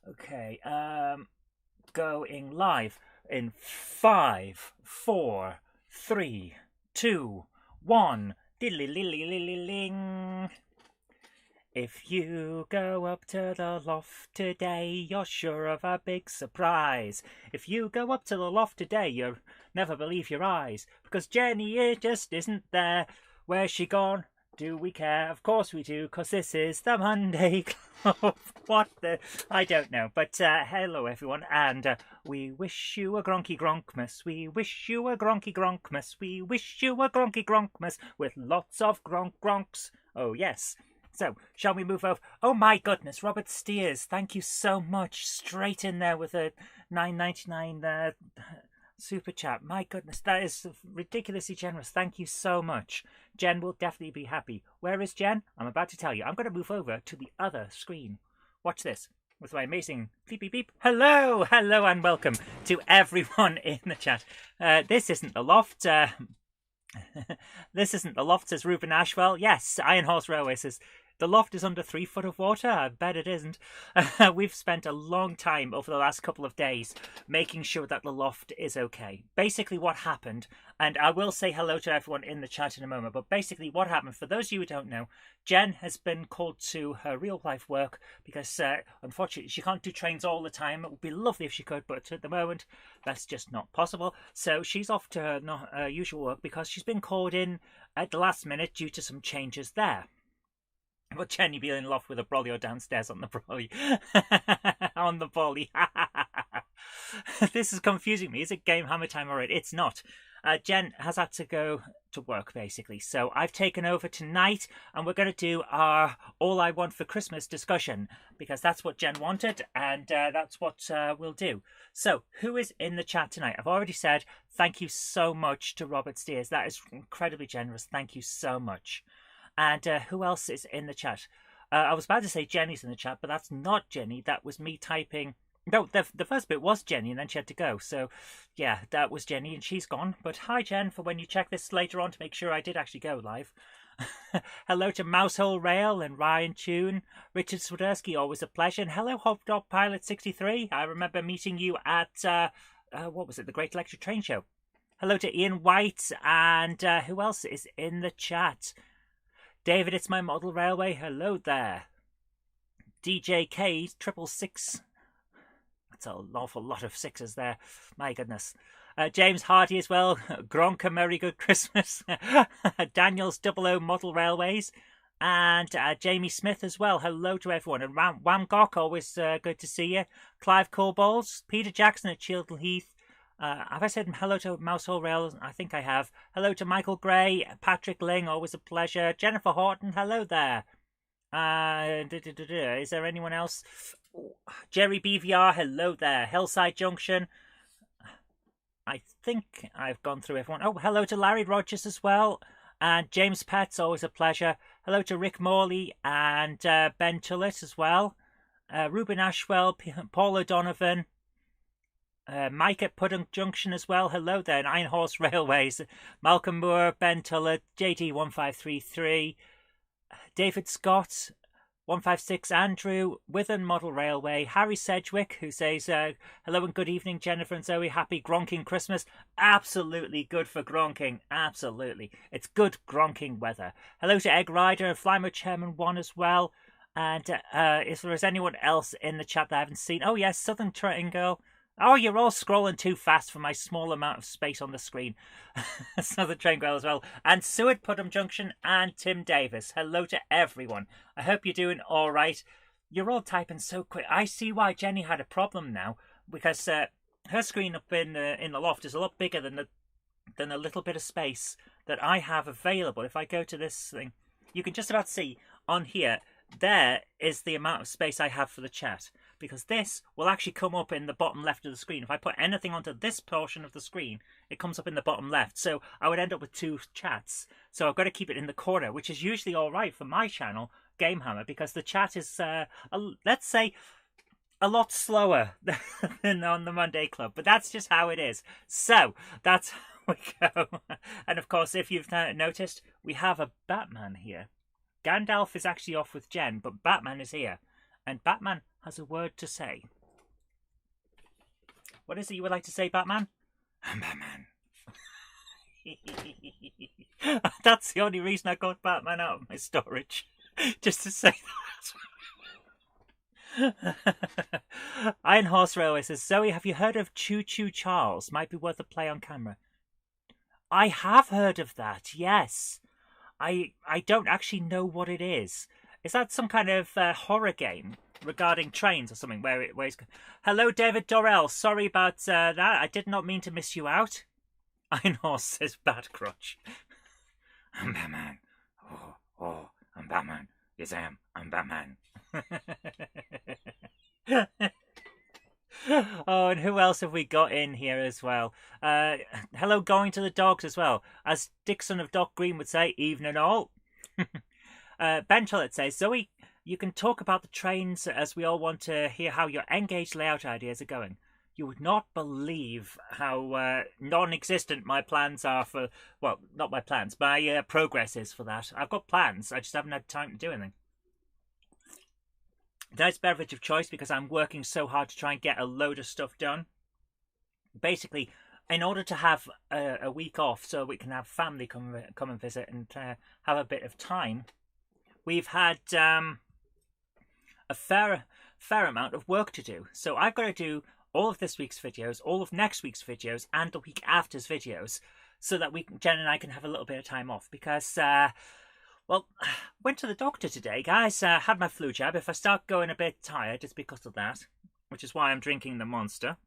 Okay, going live in 5, 4, 3, 2, 1. Diddly-lily-lily-ling. If you go up to the loft today, you're sure of a big surprise. If you go up to the loft today, you'll never believe your eyes, because Jenny just isn't there. Where's she gone? Do we care? Of course we do, because this is the Monday Club. What the? I don't know. But hello, everyone, and we wish you a gronky gronkmas. We wish you a gronky gronkmas. We wish you a gronky gronkmas with lots of gronks. Oh, yes. So, shall we move over? Oh my goodness, Robert Steers, thank you so much. Straight in there with a $9.99 super chat. My goodness, that is ridiculously generous. Thank you so much. Jen will definitely be happy. Where is Jen? I'm about to tell you. I'm going to move over to the other screen. Watch this with my amazing beep beep beep. Hello, hello, and welcome to everyone in the chat. This isn't the loft. This isn't the loft, says Ruben Ashwell. Yes, Iron Horse Railway says the loft is under 3 foot of water. I bet it isn't. We've spent a long time over the last couple of days making sure that the loft is okay. Basically what happened, and I will say hello to everyone in the chat in a moment, but basically what happened, for those of you who don't know, Jen has been called to her real life work because unfortunately she can't do trains all the time. It would be lovely if she could, but at the moment that's just not possible. So she's off to her usual work because she's been called in at the last minute due to some changes there. But Jen, you'd be in loft with a brolly downstairs on the brolly. On the brolly. This is confusing me. Is it Game Hammer time already? It's not. Jen has had to go to work, basically. So I've taken over tonight, and we're going to do our All I Want for Christmas discussion, because that's what Jen wanted, and that's what we'll do. So, who is in the chat tonight? I've already said thank you so much to Robert Steers. That is incredibly generous. Thank you so much. And who else is in the chat? I was about to say Jenny's in the chat, but that's not Jenny. That was me typing. No, the first bit was Jenny, and then she had to go. So, yeah, that was Jenny, and she's gone. But hi, Jen, for when you check this later on to make sure I did actually go live. Hello to Mousehole Rail and Ryan Tune. Richard Swiderski, always a pleasure. And hello, Hopdog Pilot 63. I remember meeting you at, what was it, the Great Electric Train Show. Hello to Ian White, and who else is in the chat? David, it's my model railway. Hello there. DJK 666. That's an awful lot of sixes there. My goodness. James Hardy as well. Gronka, Merry Good Christmas. Daniel's 00 Model Railways. And Jamie Smith as well. Hello to everyone. And Wamgok, always good to see you. Clive Corballs. Peter Jackson at Chiltern Heath. Have I said hello to Mousehole Rail? I think I have. Hello to Michael Gray, Patrick Ling, always a pleasure. Jennifer Horton, hello there. Is there anyone else? Jerry BVR, hello there. Hillside Junction. I think I've gone through everyone. Oh, hello to Larry Rogers as well. And James Petts, always a pleasure. Hello to Rick Morley and Ben Tullett as well. Ruben Ashwell, Paul O'Donovan. Mike at Pudding Junction as well. Hello there. Iron Horse Railways. Malcolm Moore, Ben Tullett, JD1533, David Scott, 156, Andrew, Withen Model Railway, Harry Sedgwick, who says, hello and good evening, Jennifer and Zoe. Happy Gronking Christmas. Absolutely good for Gronking. Absolutely. It's good Gronking weather. Hello to Egg Rider, Flymo Chairman 1 as well. And if there is anyone else in the chat that I haven't seen. Oh, yes, Southern Triangle. Oh, you're all scrolling too fast for my small amount of space on the screen. Southern Train Girl as well. And Seward Putnam Junction and Tim Davis. Hello to everyone. I hope you're doing all right. You're all typing so quick. I see why Jenny had a problem now, because her screen up in the loft is a lot bigger than the little bit of space that I have available. If I go to this thing, you can just about see on here, there is the amount of space I have for the chat. Because this will actually come up in the bottom left of the screen. If I put anything onto this portion of the screen, it comes up in the bottom left. So I would end up with 2 chats. So I've got to keep it in the corner, which is usually all right for my channel, Game Hammer, because the chat is, let's say, a lot slower than on the Monday Club. But that's just how it is. So that's how we go. And of course, if you've noticed, we have a Batman here. Gandalf is actually off with Jen, but Batman is here. And Batman has a word to say. What is it you would like to say, Batman? I'm Batman. That's the only reason I got Batman out of my storage. Just to say that. Iron Horse Railway says, Zoe, have you heard of Choo Choo Charles? Might be worth a play on camera. I have heard of that, yes. I don't actually know what it is. Is that some kind of horror game regarding trains or something? Where it's... Hello, David Dorrell. Sorry about that. I did not mean to miss you out. Iron Horse says, bad crotch. I'm Batman. Oh, I'm Batman. Yes, I am. I'm Batman. Oh, and who else have we got in here as well? Hello, Going to the Dogs as well. As Dixon of Dock Green would say, evening all. Ben Tollett says, Zoe, you can talk about the trains as we all want to hear how your N-gauge layout ideas are going. You would not believe how non-existent my plans are for... Well, not my plans, my progress is for that. I've got plans, I just haven't had time to do anything. Nice beverage of choice because I'm working so hard to try and get a load of stuff done. Basically, in order to have a week off so we can have family come and visit and have a bit of time, we've had a fair amount of work to do. So I've got to do all of this week's videos, all of next week's videos, and the week after's videos, so that Jen and I can have a little bit of time off. Because, well, went to the doctor today, guys. Had my flu jab. If I start going a bit tired, it's because of that, which is why I'm drinking the Monster.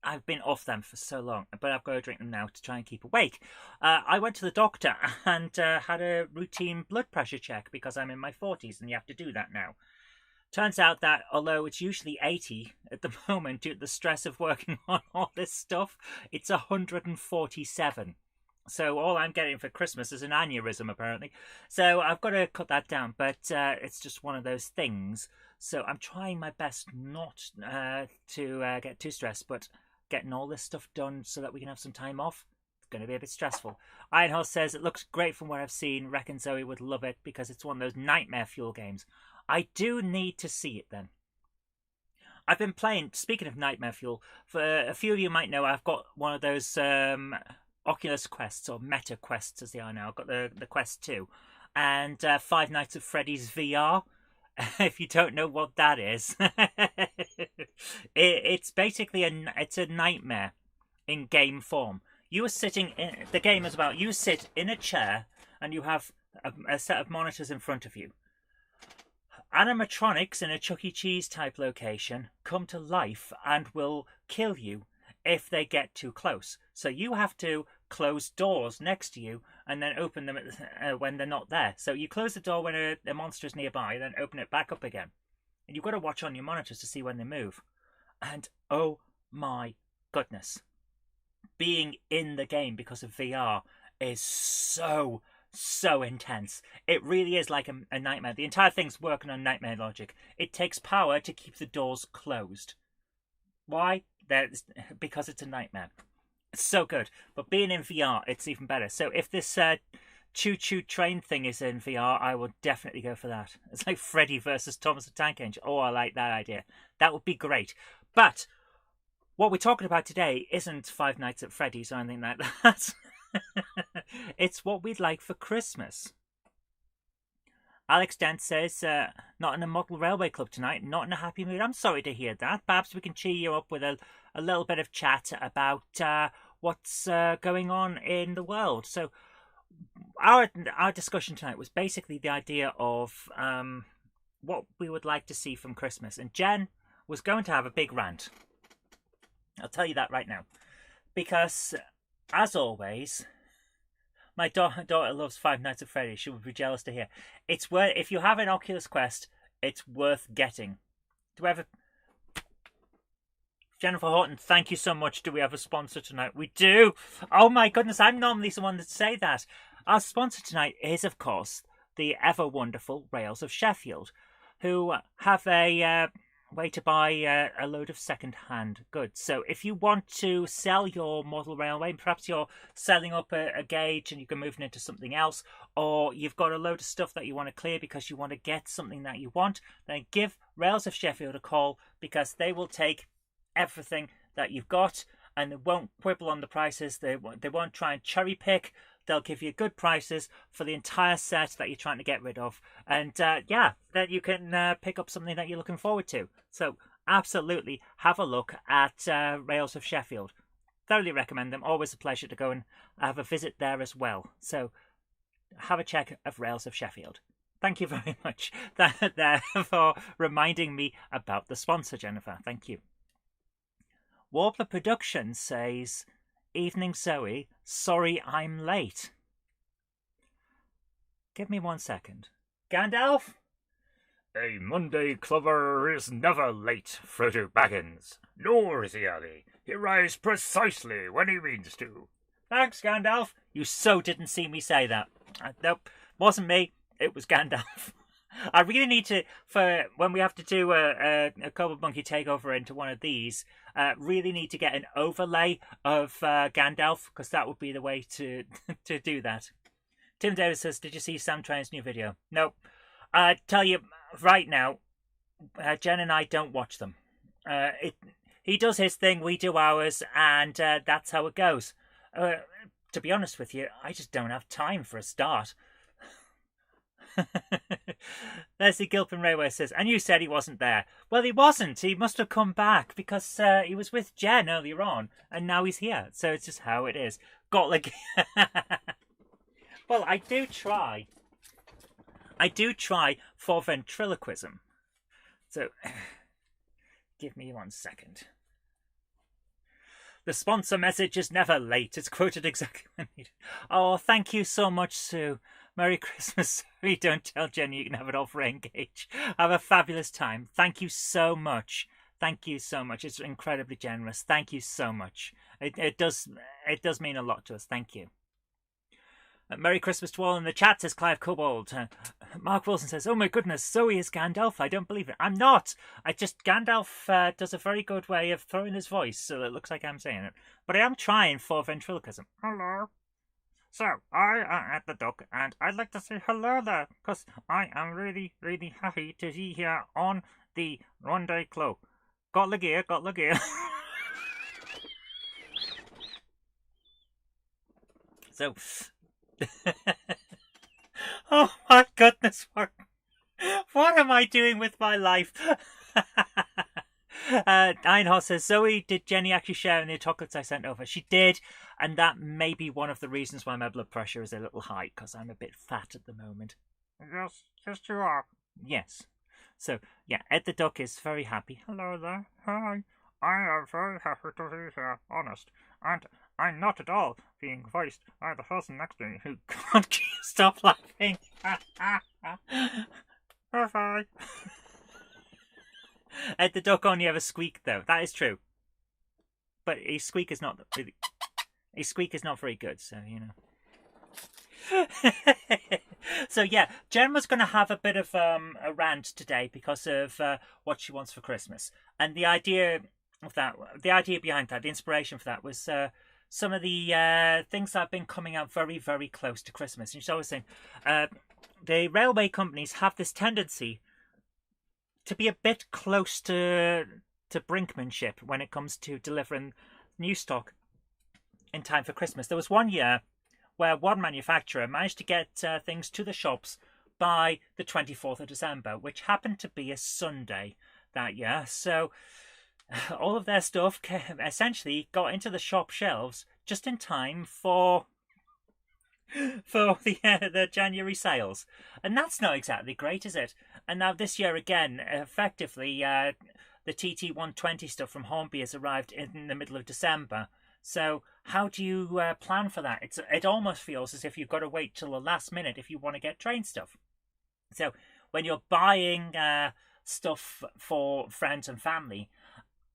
I've been off them for so long, but I've got to drink them now to try and keep awake. I went to the doctor and had a routine blood pressure check because I'm in my 40s and you have to do that now. Turns out that although it's usually 80 at the moment due to the stress of working on all this stuff, it's 147. So all I'm getting for Christmas is an aneurysm, apparently. So I've got to cut that down, but it's just one of those things. So I'm trying my best not to get too stressed, but getting all this stuff done so that we can have some time off. It's going to be a bit stressful. Ironhorse says, it looks great from what I've seen. Reckon Zoe would love it because it's one of those nightmare fuel games. I do need to see it then. I've been playing, speaking of Nightmare Fuel, for a few of you might know I've got one of those Oculus Quests, or Meta Quests as they are now. I've got the Quest 2 and Five Nights at Freddy's VR. If you don't know what that is, it's basically it's a nightmare in game form. You are sitting in, the game is about you sit in a chair and you have a set of monitors in front of you. Animatronics in a Chuck E. Cheese type location come to life and will kill you if they get too close. So you have to close doors next to you and then open them when they're not there. So you close the door when a monster is nearby, then open it back up again. And you've got to watch on your monitors to see when they move. And oh my goodness, being in the game because of VR is so intense. It really is like a nightmare. The entire thing's working on nightmare logic. It takes power to keep the doors closed. Why? Because it's a nightmare. It's so good. But being in VR, it's even better. So if this choo-choo train thing is in VR, I will definitely go for that. It's like Freddy versus Thomas the Tank Engine. Oh, I like that idea. That would be great. But what we're talking about today isn't Five Nights at Freddy's or anything like that. It's what we'd like for Christmas. Alex Dent says, not in a model railway club tonight, not in a happy mood. I'm sorry to hear that. Perhaps we can cheer you up with a little bit of chat about what's going on in the world. So our discussion tonight was basically the idea of what we would like to see from Christmas. And Jen was going to have a big rant. I'll tell you that right now. Because, as always, my daughter loves Five Nights at Freddy's. She would be jealous to hear. It's worth, if you have an Oculus Quest, it's worth getting. Do we have a... Jennifer Horton, thank you so much. Do we have a sponsor tonight? We do. Oh my goodness, I'm normally the one to say that. Our sponsor tonight is, of course, the ever wonderful Rails of Sheffield, who have a way to buy a load of second-hand goods. So if you want to sell your model railway, perhaps you're selling up a gauge and you can move it into something else, or you've got a load of stuff that you want to clear because you want to get something that you want, then give Rails of Sheffield a call, because they will take everything that you've got and they won't quibble on the prices. They won't try and cherry pick. They'll give you good prices for the entire set that you're trying to get rid of. And yeah, then you can pick up something that you're looking forward to. So absolutely have a look at Rails of Sheffield. Thoroughly recommend them. Always a pleasure to go and have a visit there as well. So have a check of Rails of Sheffield. Thank you very much for reminding me about the sponsor, Jennifer. Thank you. Warbler Productions says, "Evening Zoe, sorry I'm late." Give me 1 second. Gandalf? A Monday clover is never late, Frodo Baggins. Nor is he early. He arrives precisely when he means to. Thanks, Gandalf. You so didn't see me say that. Nope, wasn't me. It was Gandalf. I really need to, for when we have to do a Kobold Monkey takeover into one of these, really need to get an overlay of Gandalf, because that would be the way to to do that. Tim Davis says, "Did you see Sam Train's new video?" Nope. I tell you right now, Jen and I don't watch them. He does his thing, we do ours, and that's how it goes. To be honest with you, I just don't have time for a start. Leslie Gilpin Railway says, "And you said he wasn't there." Well, he wasn't. He must have come back because he was with Jen earlier on, and now he's here. So it's just how it is. Got like, well, I do try for ventriloquism. So, give me 1 second. "The sponsor message is never late." It's quoted exactly when needed. Oh, thank you so much, Sue. Merry Christmas. Sorry, don't tell Jenny you can have it all for Engage. Have a fabulous time. Thank you so much. Thank you so much. It's incredibly generous. Thank you so much. It does mean a lot to us. Thank you. Merry Christmas to all in the chat, says Clive Cobbold. Mark Wilson says, "Oh my goodness, Zoe is Gandalf. I don't believe it." I'm not. Gandalf does a very good way of throwing his voice, so it looks like I'm saying it. But I am trying for ventriloquism. Hello. So, I am at the dock, and I'd like to say hello there, because I am really, really happy to be here on the one-day cloak. Got the gear. So, oh my goodness, what am I doing with my life? Einhorst says, "Zoe, did Jenny actually share in the chocolates I sent over?" She did, and that may be one of the reasons why my blood pressure is a little high, because I'm a bit fat at the moment. Yes, you are. Yes. So, yeah, Ed the Duck is very happy. Hello there. Hi. I am very happy to be here, honest. And I'm not at all being voiced by the person next to me who can't stop laughing. Bye-bye. Ed the Duck only ever squeaked, though. That is true. But his squeak is not very good, so, you know. So, yeah, Jen was going to have a bit of a rant today because of what she wants for Christmas. And the idea behind that, the inspiration for that was some of the things that have been coming out very, very close to Christmas. And she's always saying the railway companies have this tendency to be a bit close to brinkmanship when it comes to delivering new stock in time for Christmas. There was one year where one manufacturer managed to get things to the shops by the 24th of December, which happened to be a Sunday that year. So all of their stuff essentially got into the shop shelves just in time for the January sales. And that's not exactly great, is it? And now this year again, effectively, the TT120 stuff from Hornby has arrived in the middle of December. So how do you plan for that? It almost feels as if you've got to wait till the last minute if you want to get train stuff. So when you're buying stuff for friends and family,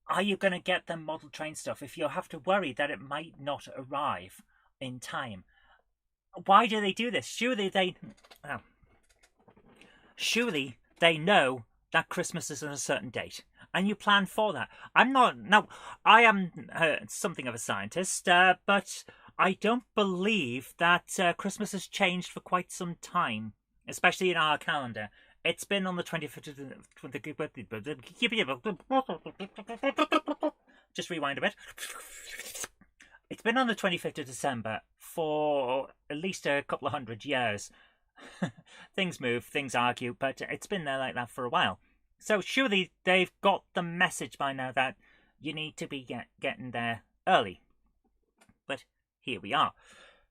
are you going to get them model train stuff if you have to worry that it might not arrive in time? Why do they do this? Surely they know that Christmas is on a certain date. and you plan for that. I'm not, now, I am something of a scientist, but I don't believe that Christmas has changed for quite some time, especially in our calendar. It's been on the 25th just rewind a bit. It's been on the 25th of December for at least a couple of 100 years. Things move, things argue, but it's been there like that for a while. So surely they've got the message by now that you need to be getting there early. But here we are.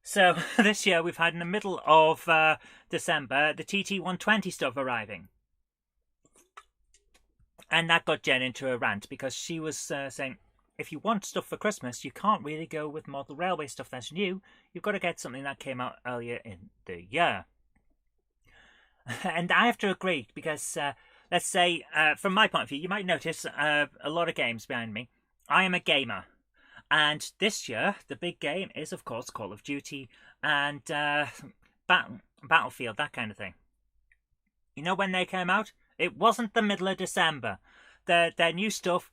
So this year we've had in the middle of December the TT120 stuff arriving. And that got Jen into a rant because she was saying, if you want stuff for Christmas, you can't really go with model railway stuff that's new. You've got to get something that came out earlier in the year. And I have to agree because, let's say, from my point of view, you might notice a lot of games behind me. I am a gamer. And this year, the big game is, of course, Call of Duty and Battlefield, that kind of thing. You know when they came out? It wasn't the middle of December. Their new stuff,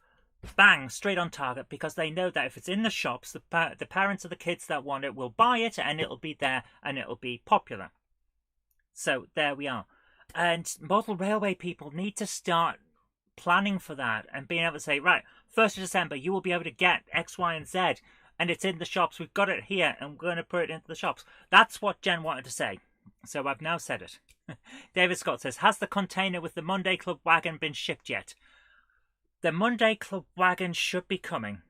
bang, straight on target, because they know that if it's in the shops, the parents of the kids that want it will buy it, and it'll be there, and it'll be popular. So there we are. And model railway people need to start planning for that and being able to say, right, 1st of December, you will be able to get X, Y, and Z, and it's in the shops. We've got it here, and we're going to put it into the shops. That's what Jen wanted to say. So I've now said it. David Scott says, has the container with the Monday Club wagon been shipped yet? The Monday Club wagon should be coming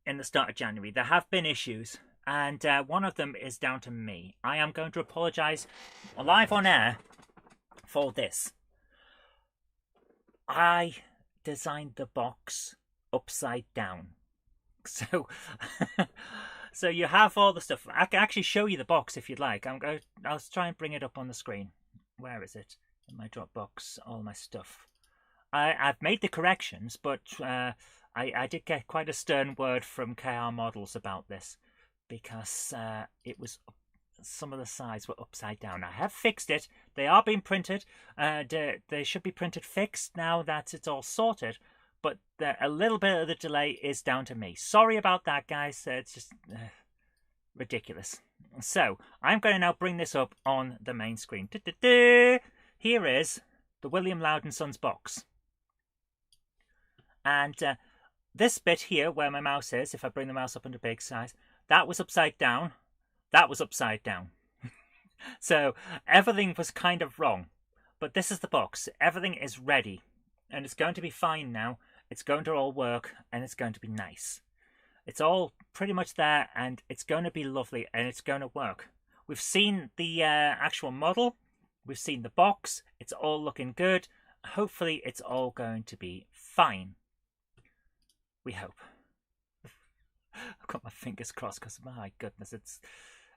in the start of January. There have been issues, and one of them is down to me. I am going to apologise live on air for this. I designed the box upside down. So so you have all the stuff. I can actually show you the box if you'd like. I'll try and bring it up on the screen. Where is it? In my Dropbox, all my stuff. I've made the corrections, but I did get quite a stern word from KR Models about this because it was some of the sides were upside down. I have fixed it. They are being printed. They should be printed fixed now that it's all sorted. But a little bit of the delay is down to me. Sorry about that, guys. It's just ridiculous. So I'm going to now bring this up on the main screen. Here is the William Loudon Sons box. And this bit here where my mouse is, if I bring the mouse up into big size, that was upside down. That was upside down. So everything was kind of wrong. But this is the box. Everything is ready. And it's going to be fine now. It's going to all work. And it's going to be nice. It's all pretty much there. And it's going to be lovely. And it's going to work. We've seen the actual model. We've seen the box. It's all looking good. Hopefully it's all going to be fine. We hope. I've got my fingers crossed because, my goodness,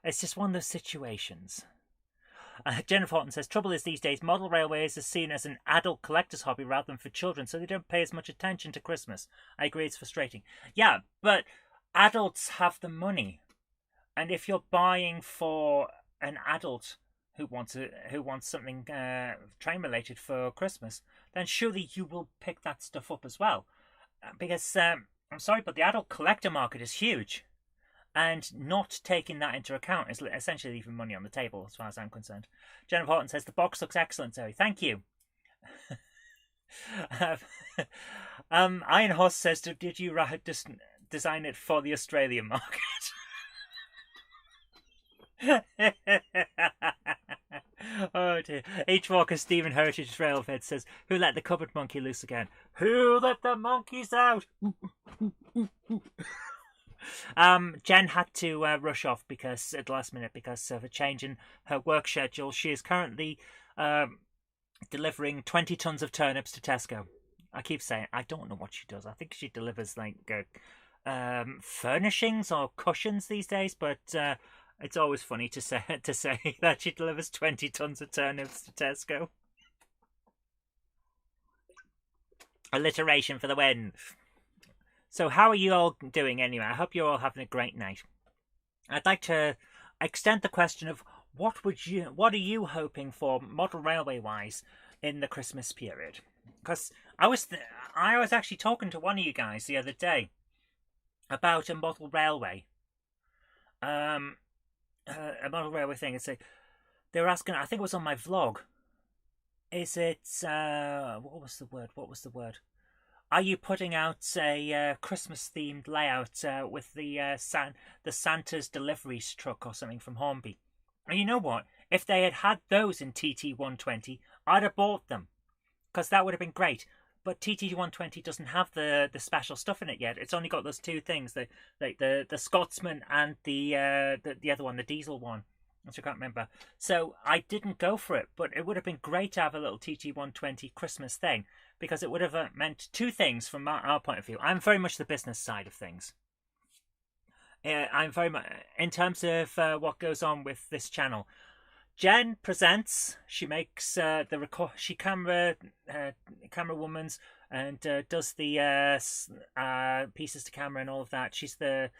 it's just one of those situations. Jennifer Horton says, trouble is these days, model railways is seen as an adult collector's hobby rather than for children, so they don't pay as much attention to Christmas. I agree, it's frustrating. Yeah, but adults have the money. And if you're buying for an adult who wants something train-related for Christmas, then surely you will pick that stuff up as well. Because, I'm sorry, but the adult collector market is huge. And not taking that into account is essentially leaving money on the table, as far as I'm concerned. Jennifer Horton says, the box looks excellent, Zoe. Thank you. Iron Horse says, did you design it for the Australian market? Oh dear. H. Walker Stephen Heritage Railfed says, who let the cupboard monkey loose again? Who let the monkeys out? Jen had to rush off because at the last minute because of a change in her work schedule. She is currently delivering 20 tons of turnips to Tesco. I keep saying I don't know what she does. I think she delivers like furnishings or cushions these days, but it's always funny to say that she delivers 20 tons of turnips to Tesco. Alliteration for the win. So how are you all doing anyway? I hope you're all having a great night. I'd like to extend the question of what are you hoping for model railway wise in the Christmas period? because I was actually talking to one of you guys the other day about a model railway, a model railway thing, and say they were asking. I think it was on my vlog. Is it what was the word? What was the word? Are you putting out a Christmas themed layout with the Santa's deliveries truck or something from Hornby? And you know what? If they had had those in TT120, I'd have bought them, because that would have been great. But TT120 doesn't have the special stuff in it yet. It's only got those two things, the Scotsman and the other one, the diesel one, which I can't remember. So I didn't go for it, but it would have been great to have a little TT120 Christmas thing, because it would have meant two things from our point of view. I'm very much the business side of things. I'm very much in terms of what goes on with this channel. Jen presents. She makes the record. She camera woman's and does the pieces to camera and all of that. She's the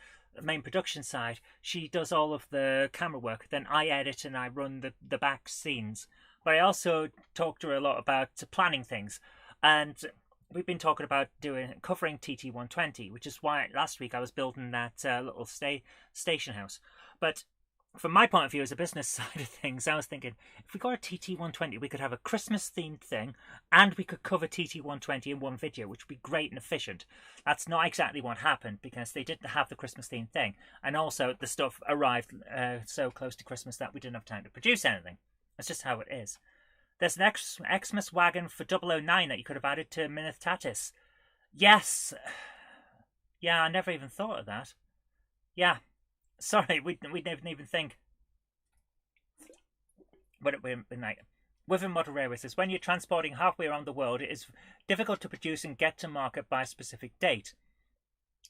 main production side. She does all of the camera work. Then I edit and I run the back scenes. But I also talk to her a lot about planning things, and we've been talking about covering TT120, which is why last week I was building that little station house. But from my point of view as a business side of things, I was thinking, if we got a TT120, we could have a Christmas themed thing, and we could cover TT120 in one video, which would be great and efficient. That's not exactly what happened, because they didn't have the Christmas themed thing, and also the stuff arrived so close to Christmas that we didn't have time to produce anything. That's just how it is. There's an Xmas wagon for 009 that you could have added to Minith Tatis. Yes. Yeah, I never even thought of that. Yeah. Sorry, we didn't even think. But within model railways, when you're transporting halfway around the world, it is difficult to produce and get to market by a specific date.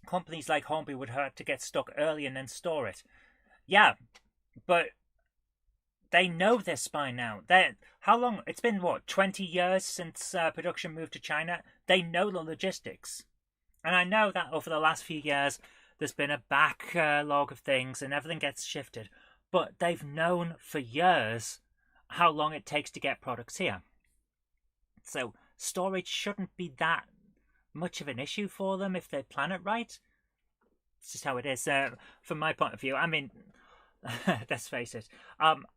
Companies like Hornby would have to get stock early and then store it. Yeah, but they know this by now. How long? It's been, what, 20 years since production moved to China? They know the logistics. And I know that over the last few years, there's been a backlog of things and everything gets shifted. But they've known for years how long it takes to get products here. So storage shouldn't be that much of an issue for them if they plan it right. It's just how it is. From my point of view, I mean, let's face it.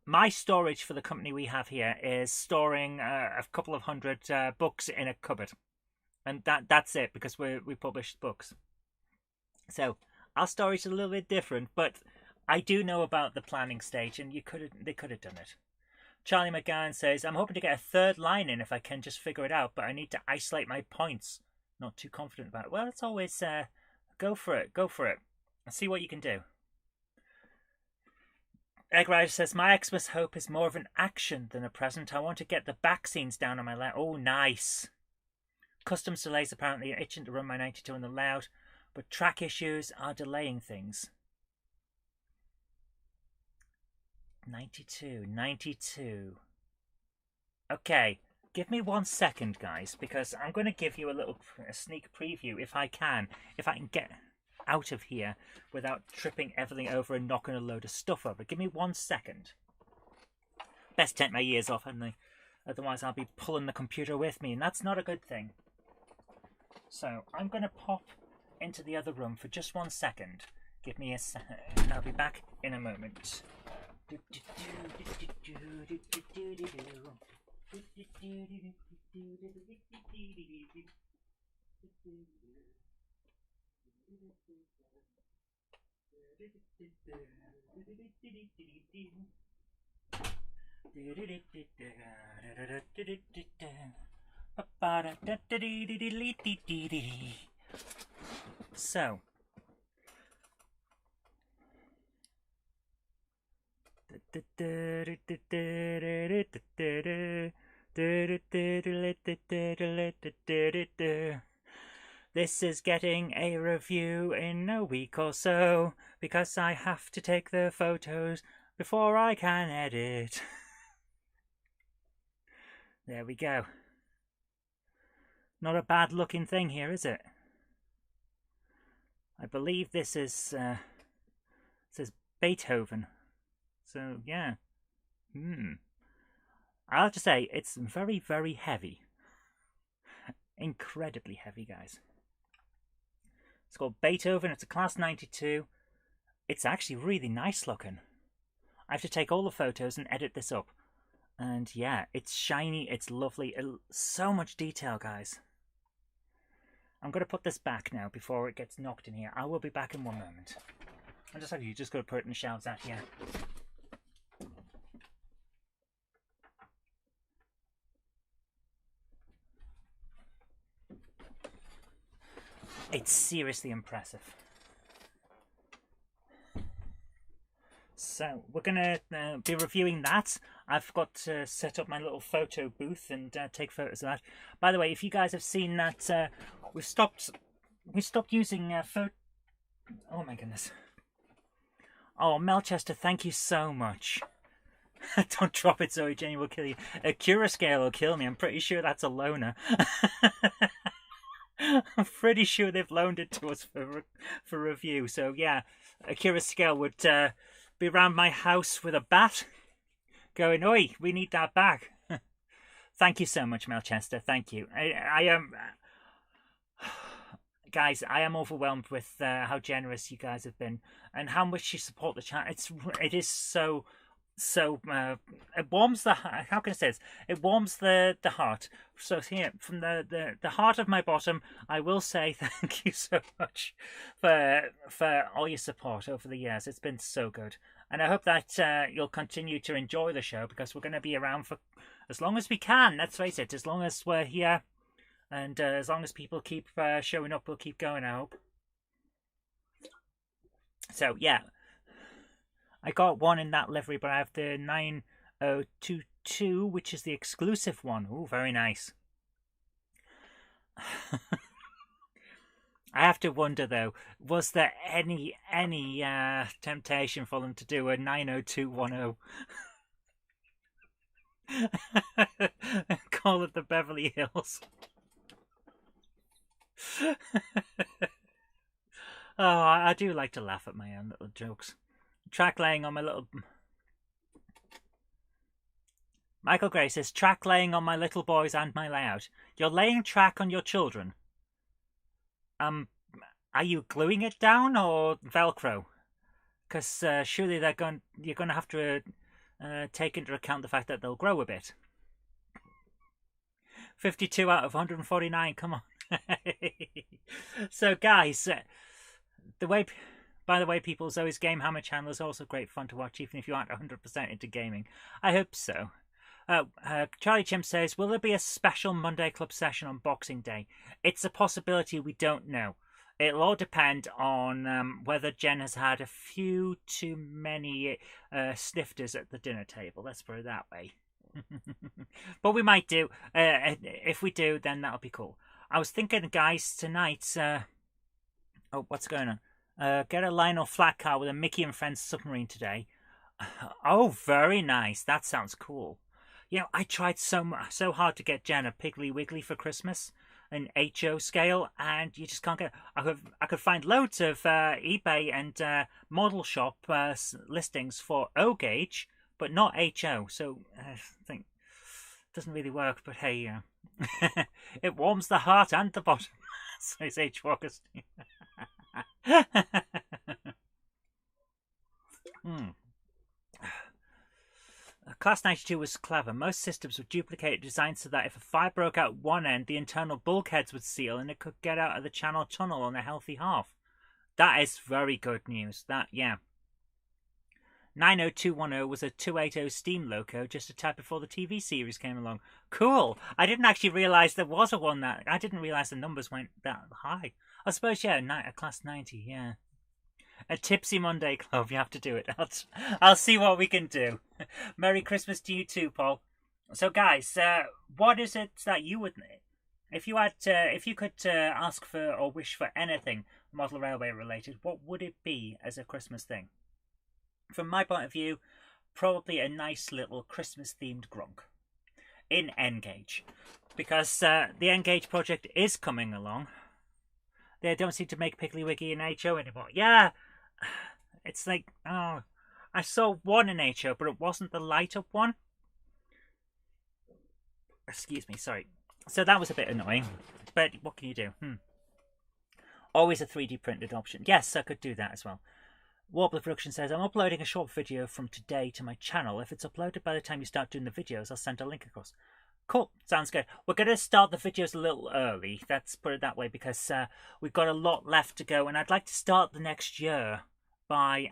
My storage for the company we have here is storing a couple of hundred books in a cupboard. And that's it, because we publish books. So our storage is a little bit different, but I do know about the planning stage, and they could have done it. Charlie McGowan says, I'm hoping to get a third line in if I can just figure it out, but I need to isolate my points. Not too confident about it. Well, it's always go for it. Go for it. See what you can do. Egg Rider says, my Xmas hope is more of an action than a present. I want to get the back scenes down on my layout. Oh, nice. Customs delays apparently are itching to run my 92 on the layout, but track issues are delaying things. 92. Okay, give me 1 second, guys, because I'm going to give you a sneak preview if I can get out of here without tripping everything over and knocking a load of stuff over. Give me 1 second. Best take my ears off, hadn't I? Otherwise I'll be pulling the computer with me, and that's not a good thing. So I'm going to pop into the other room for just 1 second. Give me a second. I'll be back in a moment. So this is getting a review in a week or so, because I have to take the photos before I can edit. There we go. Not a bad looking thing here, is it? I believe this is says Beethoven. So yeah. I'll have to say it's very, very heavy. Incredibly heavy, guys. It's called Beethoven. It's a Class 92. It's actually really nice looking. I have to take all the photos and edit this up. And yeah, it's shiny, it's lovely, so much detail, guys. I'm going to put this back now before it gets knocked in here. I will be back in one moment. I'm just like, you just got to put it in the shelves out here. It's seriously impressive. So we're going to be reviewing that. I've got to set up my little photo booth and take photos of that. By the way, if you guys have seen that, we stopped using photo. Oh my goodness. Oh, Melchester, thank you so much. Don't drop it, Zoe. Jenny will kill you. A Cura scale will kill me. I'm pretty sure that's a loaner. I'm pretty sure they've loaned it to us for review. So yeah, a Cura scale would be around my house with a bat, going, "Oi, we need that back." Thank you so much, Melchester. Thank you. I am, guys. I am overwhelmed with how generous you guys have been and how much you support the channel. It is so. It warms the, how can I say this? It warms the heart. So here, from the heart of my bottom, I will say thank you so much for all your support over the years. It's been so good, and I hope that you'll continue to enjoy the show, because we're going to be around for as long as we can. Let's face it, as long as we're here, and as long as people keep showing up, we'll keep going, I hope. So yeah. I got one in that livery, but I have the 9022, which is the exclusive one. Ooh, very nice. I have to wonder, though, was there any temptation for them to do a 90210? Call it the Beverly Hills. Oh, I do like to laugh at my own little jokes. Track laying on my little... Michael Gray says, track laying on my little boys and my layout. You're laying track on your children. Are you gluing it down or Velcro? Because surely you're going to have to take into account the fact that they'll grow a bit. 52 out of 149, come on. So guys, by the way, people, Zoe's Game Hammer channel is also great fun to watch, even if you aren't 100% into gaming. I hope so. Charlie Chimp says, will there be a special Monday Club session on Boxing Day? It's a possibility, we don't know. It'll all depend on whether Jen has had a few too many snifters at the dinner table. Let's put it that way. But we might do. If we do, then that'll be cool. I was thinking, guys, tonight... oh, what's going on? Get a Lionel flat car with a Mickey and Friends submarine today. Oh, very nice. That sounds cool. You know, I tried so hard to get Jen a Piggly Wiggly for Christmas, an HO scale, and you just can't get it. I could find loads of eBay and model shop listings for O gauge, but not HO. So I think it doesn't really work. But hey, it warms the heart and the bottom. Says H. Augustine. Class 92 was clever. Most systems would duplicate designs so that if a fire broke out one end, the internal bulkheads would seal and it could get out of the channel tunnel on a healthy half. That is very good news. That, yeah. 90210 was a 280 Steam loco just a tad before the TV series came along. Cool. I didn't actually realise there was a one that... I didn't realise the numbers went that high. I suppose, yeah, a Class 90, yeah. A Tipsy Monday Club, you have to do it. I'll see what we can do. Merry Christmas to you too, Paul. So, guys, what is it that you would... If you could ask for or wish for anything model railway related, what would it be as a Christmas thing? From my point of view, probably a nice little Christmas-themed Gronk in N-Gauge. Because the N-Gauge project is coming along. They don't seem to make Piggly Wiggy in HO anymore. Yeah, it's like, oh, I saw one in HO, but it wasn't the light-up one. Excuse me, sorry. So that was a bit annoying. but what can you do? Always a 3D printed option. Yes, I could do that as well. Warbler Production says, I'm uploading a short video from today to my channel. If it's uploaded by the time you start doing the videos, I'll send a link across. Cool, sounds good. We're going to start the videos a little early, let's put it that way, because we've got a lot left to go, and I'd like to start the next year by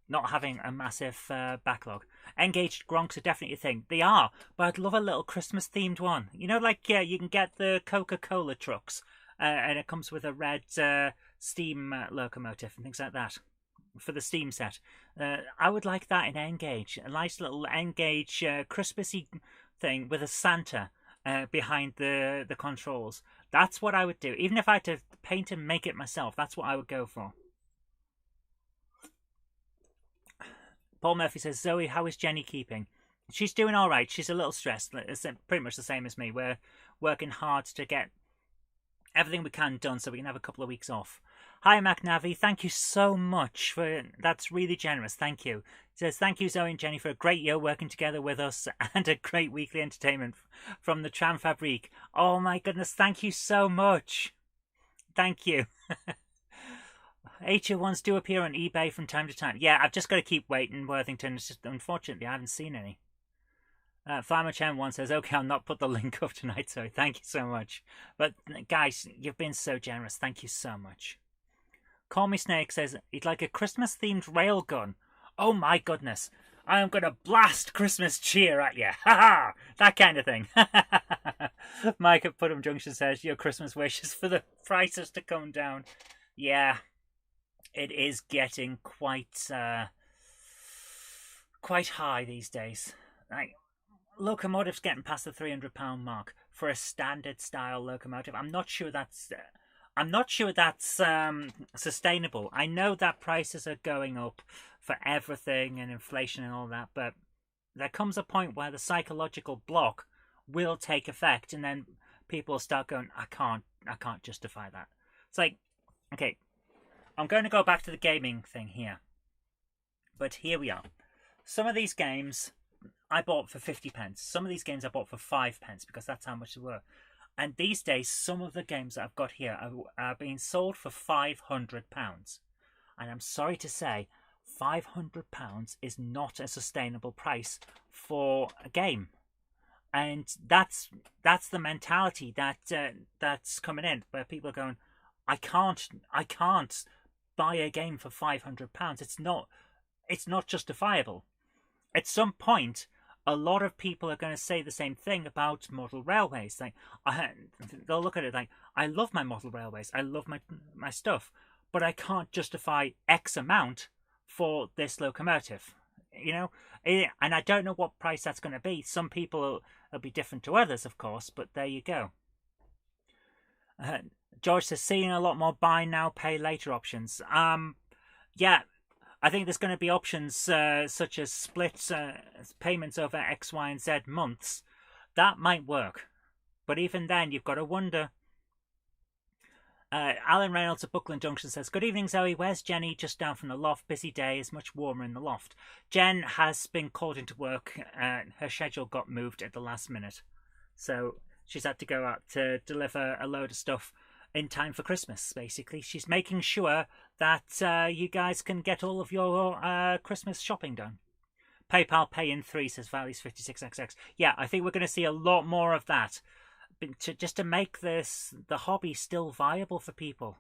not having a massive backlog. Engaged Gronks are definitely a thing. They are, but I'd love a little Christmas-themed one. You know, like, yeah, you can get the Coca-Cola trucks, and it comes with a red steam locomotive and things like that for the steam set. I would like that in Engage. A nice little Engage Christmassy thing with a Santa behind the controls. That's what I would do. Even if I had to paint and make it myself, that's what I would go for. Paul Murphy says, Zoe, how is Jenny keeping? She's doing all right. She's a little stressed. It's pretty much the same as me. We're working hard to get everything we can done so we can have a couple of weeks off. Hi, McNavi. Thank you so much for that's really generous. Thank you. It says, thank you, Zoe and Jenny, for a great year working together with us and a great weekly entertainment from the Tram Fabrique. Oh, my goodness. Thank you so much. Thank you. HO1s do appear on eBay from time to time. Yeah, I've just got to keep waiting, Worthington. It's just, unfortunately, I haven't seen any. Farmer Chen 1 says, okay, I'll not put the link up tonight, so thank you so much. But, guys, you've been so generous. Thank you so much. Call Me Snake says, he'd like a Christmas-themed railgun. Oh, my goodness. I am going to blast Christmas cheer at you. Ha-ha! That kind of thing. Mike at Putnam Junction says, your Christmas wishes for the prices to come down. Yeah, it is getting quite high these days. Like, locomotives getting past the £300 mark for a standard style locomotive. I'm not sure that's sustainable. I know that prices are going up for everything and inflation and all that, but there comes a point where the psychological block will take effect, and then people will start going, I can't justify that. It's like, okay, I'm going to go back to the gaming thing here, but here we are. Some of these games I bought for 50p. Some of these games I bought for 5p because that's how much they were. And these days, some of the games that I've got here are being sold for £500. And I'm sorry to say, £500 is not a sustainable price for a game. And that's the mentality that's coming in, where people are going, I can't buy a game for £500. It's not justifiable. At some point, a lot of people are going to say the same thing about model railways. Like, they'll look at it like, I love my model railways, I love my stuff, but I can't justify X amount for this locomotive. You know, and I don't know what price that's going to be. Some people will be different to others, of course, but there you go. George says, seeing a lot more buy now, pay later options. Yeah, I think there's going to be options such as split payments over X, Y, and Z months. That might work. But even then, you've got to wonder. Alan Reynolds at Buckland Junction says, good evening, Zoe. Where's Jenny? Just down from the loft. Busy day. Is much warmer in the loft. Jen has been called into work. Her schedule got moved at the last minute. So she's had to go out to deliver a load of stuff in time for Christmas, basically. She's making sure that you guys can get all of your Christmas shopping done. PayPal Pay in 3 says Valleys56XX. Yeah, I think we're going to see a lot more of that, just to make the hobby still viable for people.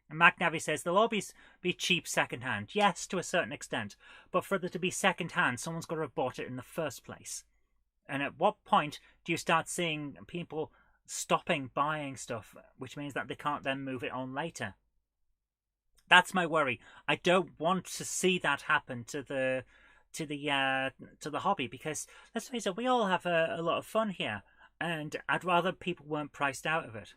And McNavi says, there'll always be cheap second-hand. Yes, to a certain extent. But for there to be second-hand, someone's got to have bought it in the first place. And at what point do you start seeing people stopping buying stuff, which means that they can't then move it on later? That's my worry. I don't want to see that happen to the hobby, because let's face it, we all have a lot of fun here, and I'd rather people weren't priced out of it.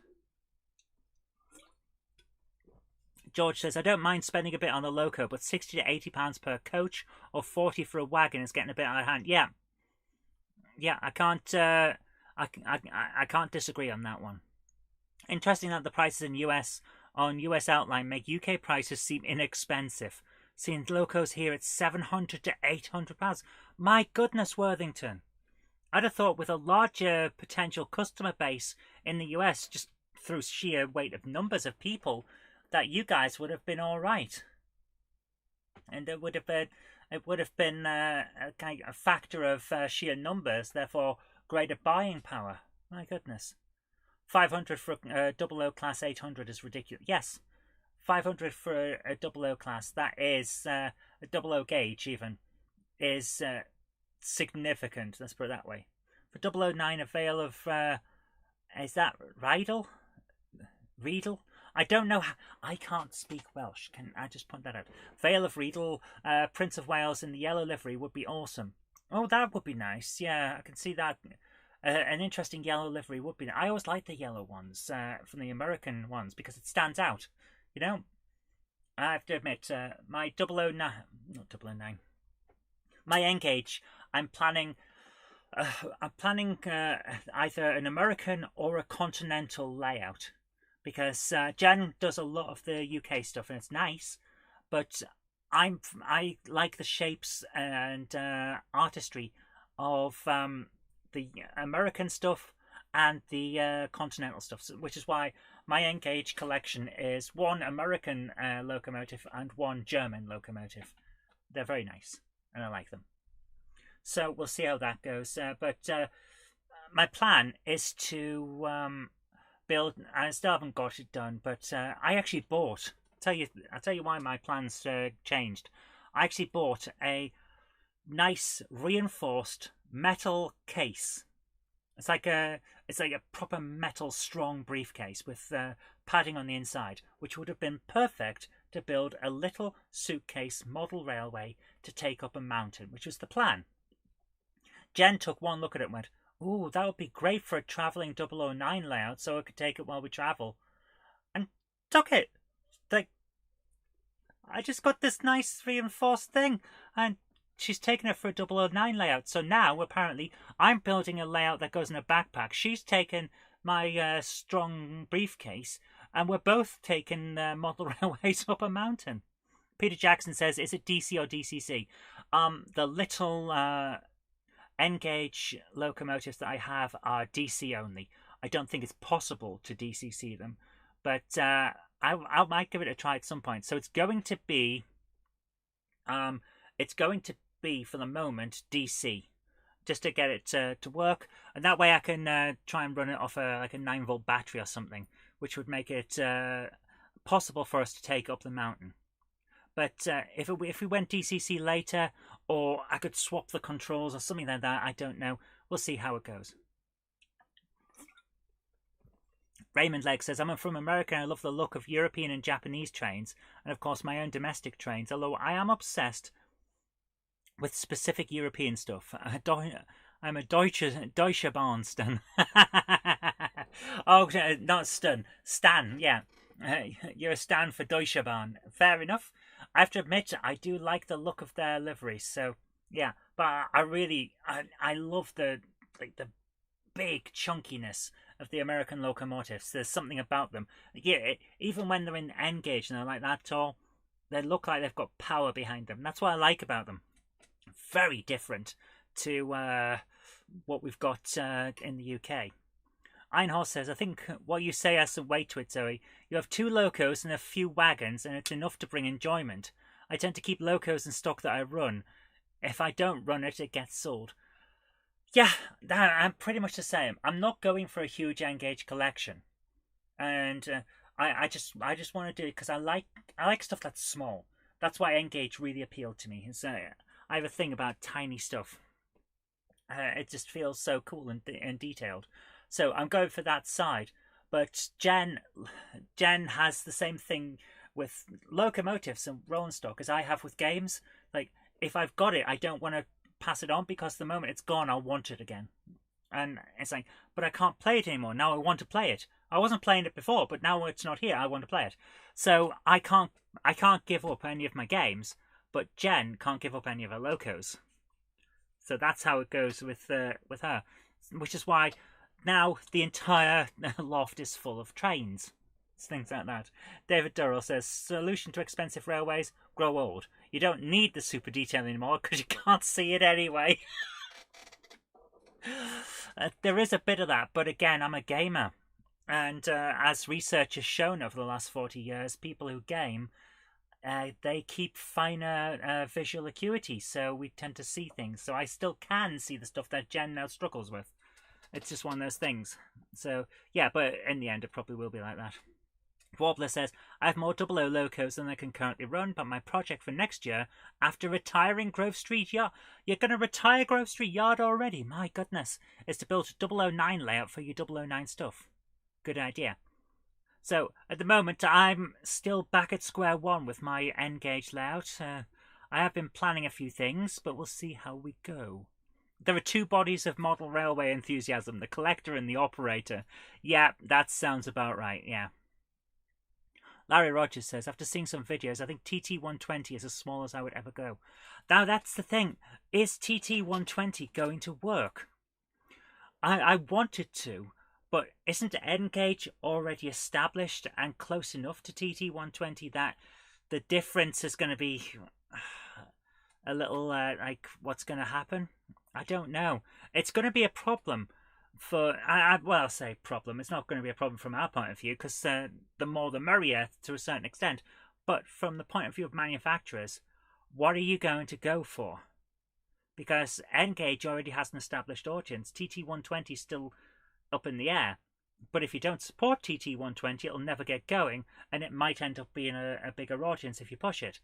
George says, I don't mind spending a bit on the loco, but £60 to £80 per coach or 40 for a wagon is getting a bit out of hand. Yeah, I can't. I can't disagree on that one. Interesting that the prices in US Outline make UK prices seem inexpensive. Seeing locos here at £700 to £800. My goodness, Worthington. I'd have thought with a larger potential customer base in the US, just through sheer weight of numbers of people that you guys would have been all right, and it would have been a factor of sheer numbers, therefore greater buying power. My goodness, 500 for a 00 class 800 is ridiculous. Yes, 500 for a 00 class, that is a 00 gauge even, is significant. Let's put it that way. For 009, a veil of is that Riedel? Riedel? I don't know. I can't speak Welsh. Can I just point that out? Vale of Riedel, Prince of Wales in the yellow livery would be awesome. Oh, that would be nice. Yeah, I can see that. An interesting yellow livery would be. I always like the yellow ones from the American ones because it stands out. You know, I have to admit, my 009, not 009, my N-Gauge, I'm planning either an American or a continental layout. Because Jen does a lot of the UK stuff and it's nice, but I like the shapes and artistry of the American stuff and the continental stuff, which is why my N-Gauge collection is one American locomotive and one German locomotive. They're very nice and I like them. So we'll see how that goes. But my plan is to build. I still haven't got it done, but I actually bought. I'll tell you why my plans changed. I actually bought a nice reinforced metal case. It's like a proper metal strong briefcase with padding on the inside, which would have been perfect to build a little suitcase model railway to take up a mountain, which was the plan. Jen took one look at it and went, "Ooh, that would be great for a travelling 009 layout, so I could take it while we travel." And took it. Like, I just got this nice reinforced thing, and she's taken it for a 009 layout. So now, apparently, I'm building a layout that goes in a backpack. She's taken my strong briefcase, and we're both taking model railways up a mountain. Peter Jackson says, "Is it DC or DCC?" The little N-Gauge locomotives that I have are DC only. I don't think it's possible to DCC them, but I might give it a try at some point. So it's going to be for the moment DC, just to get it to work, and that way I can try and run it off like a 9-volt battery or something, which would make it possible for us to take up the mountain. But if we went DCC later, or I could swap the controls or something like that, I don't know. We'll see how it goes. Raymond Legg says, "I'm from America and I love the look of European and Japanese trains, and of course my own domestic trains, although I am obsessed with specific European stuff. I'm a Deutsche Bahn stan." Oh, not stun. Stan, yeah. You're a stan for Deutsche Bahn. Fair enough. I have to admit, I do like the look of their liveries. So yeah, but I love the big chunkiness of the American locomotives. There's something about them. Yeah, even when they're in N-Gauge and they're like that tall, they look like they've got power behind them. That's what I like about them. Very different to what we've got in the UK. Einhorst says, "I think what you say has some weight to it, Zoe. You have 2 locos and a few wagons, and it's enough to bring enjoyment. I tend to keep locos in stock that I run. If I don't run it, it gets sold." Yeah, I'm pretty much the same. I'm not going for a huge N-Gauge collection, and I just want to do it because I like stuff that's small. That's why N-Gauge really appealed to me. I have a thing about tiny stuff. It just feels so cool and detailed. So I'm going for that side. But Jen has the same thing with locomotives and rolling stock as I have with games. Like, if I've got it, I don't want to pass it on because the moment it's gone, I'll want it again. And it's like, but I can't play it anymore. Now I want to play it. I wasn't playing it before, but now it's not here. I want to play it. So I can't give up any of my games, but Jen can't give up any of her locos. So that's how it goes with her, which is why now the entire loft is full of trains. It's things like that. David Durrell says, "Solution to expensive railways: grow old. You don't need the super detail anymore because you can't see it anyway." There is a bit of that, but again, I'm a gamer. And as research has shown over the last 40 years, people who game, they keep finer visual acuity, so we tend to see things. So I still can see the stuff that Jen now struggles with. It's just one of those things. So, yeah, but in the end, it probably will be like that. Warbler says, I have more 00 locos than I can currently run, but my project for next year, after retiring Grove Street Yard, you're going to retire Grove Street Yard already? My goodness. Is to build a 009 layout for your 009 stuff. Good idea. So, at the moment, I'm still back at square one with my N-gauge layout. I have been planning a few things, but we'll see how we go. There are two bodies of model railway enthusiasm, the collector and the operator. Yeah, that sounds about right, yeah. Larry Rogers says, after seeing some videos, I think TT120 is as small as I would ever go. Now, that's the thing. Is TT120 going to work? I want it to, but isn't N-gauge already established and close enough to TT120 that the difference is going to be a little like what's going to happen? I don't know. It's going to be a problem for, well, I'll say problem. It's not going to be a problem from our point of view because the more the merrier to a certain extent. But from the point of view of manufacturers, what are you going to go for? Because N-gauge already has an established audience. TT120 is still up in the air. But if you don't support TT120, it'll never get going, and it might end up being a bigger audience if you push it.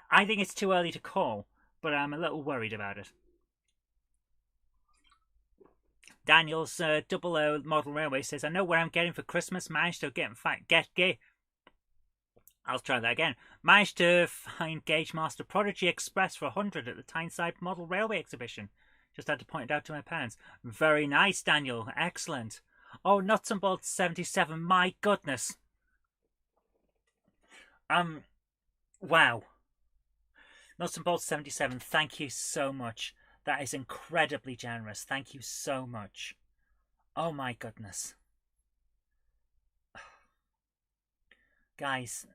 I think it's too early to call, but I'm a little worried about it. Daniel's 00 model railway says, I know where I'm getting for Christmas. Managed to I'll try that again. Managed to find Gauge Master Prodigy Express for 100 at the Tyneside Model Railway exhibition. Just had to point it out to my parents. Very nice, Daniel. Excellent. Oh, Nuts and Bolts 77. My goodness. Wow. Nuts and Bolts 77. Thank you so much. That is incredibly generous. Thank you so much. Oh my goodness. Guys.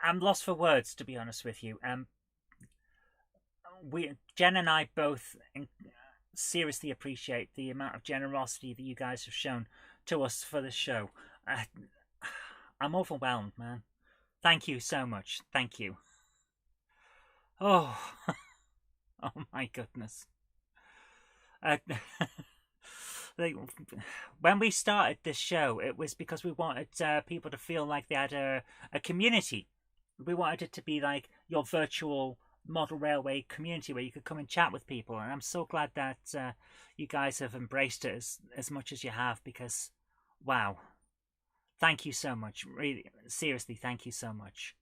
I'm lost for words, to be honest with you. Jen and I both seriously appreciate the amount of generosity that you guys have shown to us for the show. I'm overwhelmed, man. Thank you so much. Thank you. Oh, oh my goodness. When we started this show, it was because we wanted people to feel like they had a community. We wanted it to be like your virtual model railway community where you could come and chat with people. And I'm so glad that you guys have embraced it as much as you have, because, wow. Thank you so much. Really, seriously, thank you so much.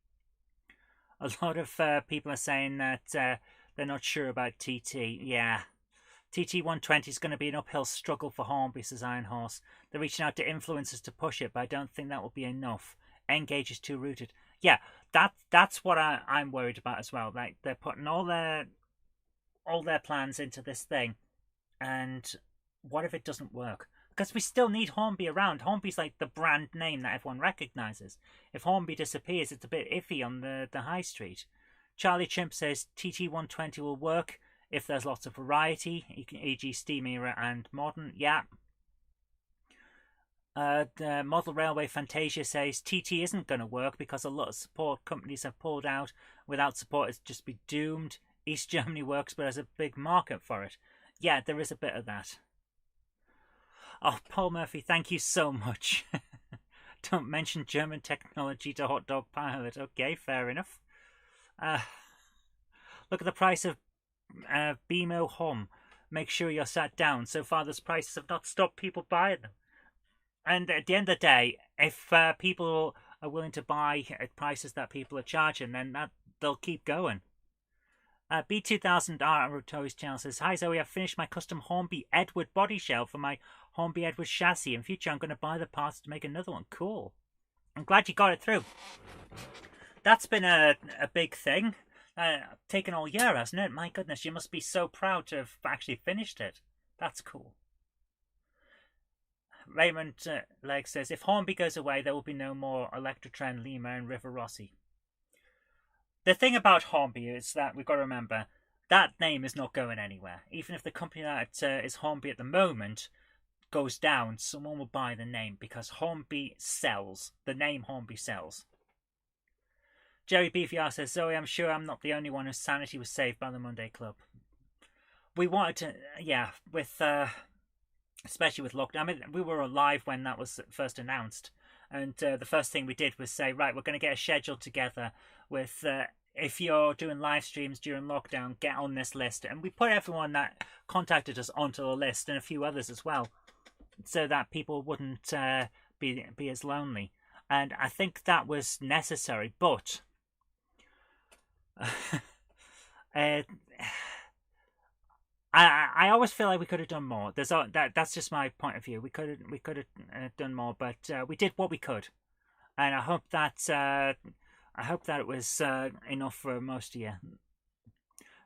A lot of people are saying that they're not sure about TT. Yeah. TT120 is going to be an uphill struggle for Hornby, says Iron Horse. They're reaching out to influencers to push it, but I don't think that will be enough. N-gauge is too rooted. Yeah, that's what I'm worried about as well. Like, they're putting all their plans into this thing, and what if it doesn't work? Because we still need Hornby around. Hornby's like the brand name that everyone recognises. If Hornby disappears, it's a bit iffy on the high street. Charlie Chimp says TT120 will work if there's lots of variety, e.g. Steam Era and Modern. Yeah. The Model Railway Fantasia says TT isn't going to work because a lot of support companies have pulled out. Without support, it's just be doomed. East Germany works, but there's a big market for it. Yeah, there is a bit of that. Oh, Paul Murphy, thank you so much. Don't mention German technology to Hot Dog Pilot. Okay, fair enough. Look at the price of BMO Home. Make sure you're sat down. So far, those prices have not stopped people buying them. And at the end of the day, if people are willing to buy at prices that people are charging, then they'll keep going. B2000R Toys channel says, Hi Zoe, I've finished my custom Hornby Edward body shell for my Hornby Edward chassis. In future, I'm going to buy the parts to make another one. Cool. I'm glad you got it through. That's been a big thing. Taken all year, hasn't it? My goodness, you must be so proud to have actually finished it. That's cool. Raymond Legg says, if Hornby goes away, there will be no more Electrotren, Lima and River Rossi. The thing about Hornby is that we've got to remember that name is not going anywhere. Even if the company that is Hornby at the moment goes down, someone will buy the name because Hornby sells. The name Hornby sells. Jerry BVR says, Zoe, I'm sure I'm not the only one whose sanity was saved by the Monday Club. We wanted to, yeah, with, especially with lockdown. I mean, we were alive when that was first announced. And the first thing we did was say, right, we're going to get a schedule together with, if you're doing live streams during lockdown, get on this list. And we put everyone that contacted us onto the list and a few others as well, so that people wouldn't be as lonely. And I think that was necessary, but I always feel like we could have done more. That's just my point of view. We could have done more, but we did what we could, and I hope that it was enough for most of you.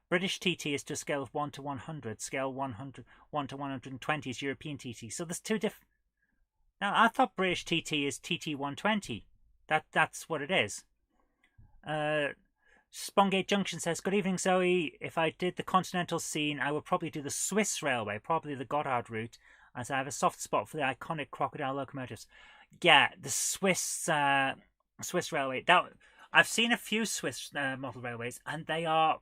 British TT is to a scale of 1 to 100. Scale 1 to 120 is European TT. So there's two different. Now I thought British TT is TT 120. That's what it is. Spongate Junction says, good evening, Zoe. If I did the continental scene, I would probably do the Swiss Railway, probably the Gotthard route, as I have a soft spot for the iconic crocodile locomotives. Yeah, the Swiss Railway. I've seen a few Swiss model railways, and they are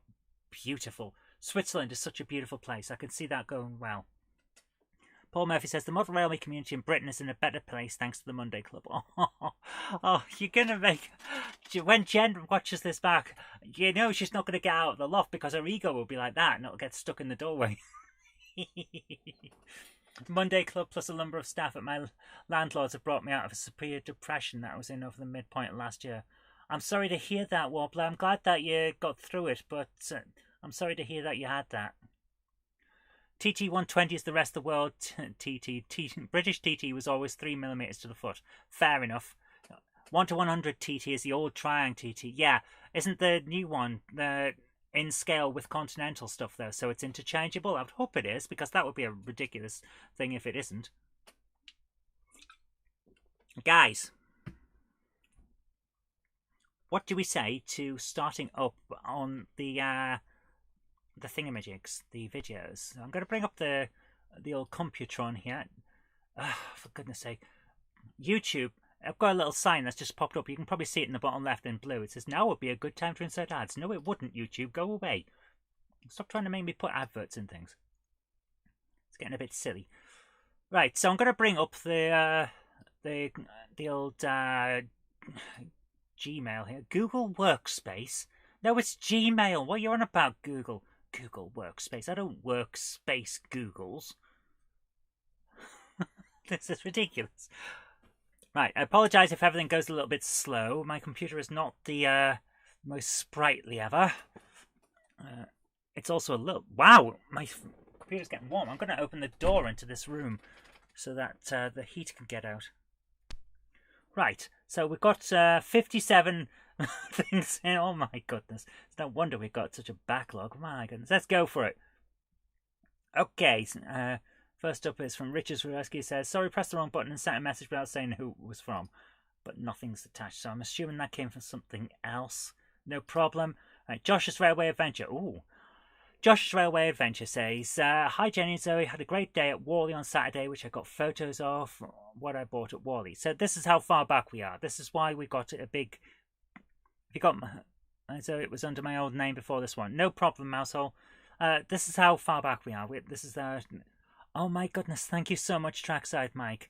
beautiful. Switzerland is such a beautiful place. I can see that going well. Paul Murphy says, the model railway community in Britain is in a better place thanks to the Monday Club. Oh, you're going to make... When Jen watches this back, you know she's not going to get out of the loft because her ego will be like that and it'll get stuck in the doorway. Monday Club plus a number of staff at my landlords have brought me out of a severe depression that I was in over the midpoint of last year. I'm sorry to hear that, Warbler. I'm glad that you got through it, but I'm sorry to hear that you had that. TT 120 is the rest of the world. British TT was always 3mm to the foot. Fair enough. 1 to 100 TT is the old Triangle TT. Yeah, isn't the new one in scale with continental stuff though? So it's interchangeable. I would hope it is, because that would be a ridiculous thing if it isn't. Guys, what do we say to starting up on the thingamajigs, the videos? I'm going to bring up the old Computron here. For goodness sake. YouTube, I've got a little sign that's just popped up. You can probably see it in the bottom left in blue. It says, now would be a good time to insert ads. No, it wouldn't, YouTube. Go away. Stop trying to make me put adverts in things. It's getting a bit silly. Right, so I'm going to bring up the old Gmail here. Google Workspace. No, it's Gmail. What are you on about, Google? Google Workspace. I don't workspace Googles. This is ridiculous. Right, I apologise if everything goes a little bit slow. My computer is not the most sprightly ever. It's also a little... Wow, my computer's getting warm. I'm going to open the door into this room so that the heat can get out. Right, so we've got 57 things in. Oh my goodness. It's no wonder we've got such a backlog. My goodness. Let's go for it. Okay, first up is from Richard Zwareski. Says, sorry, pressed the wrong button and sent a message without saying who it was from, but nothing's attached, so I'm assuming that came from something else. No problem. Right, Josh's Railway Adventure. Ooh. Josh's Railway Adventure says, hi Jenny and Zoe, had a great day at Worley on Saturday, which I got photos of what I bought at Worley. So this is how far back we are. This is why we got a big... If you got my... So it was under my old name before this one. No problem, Mousehole. This is how far back we are. This is... Oh my goodness, thank you so much, Trackside Mike.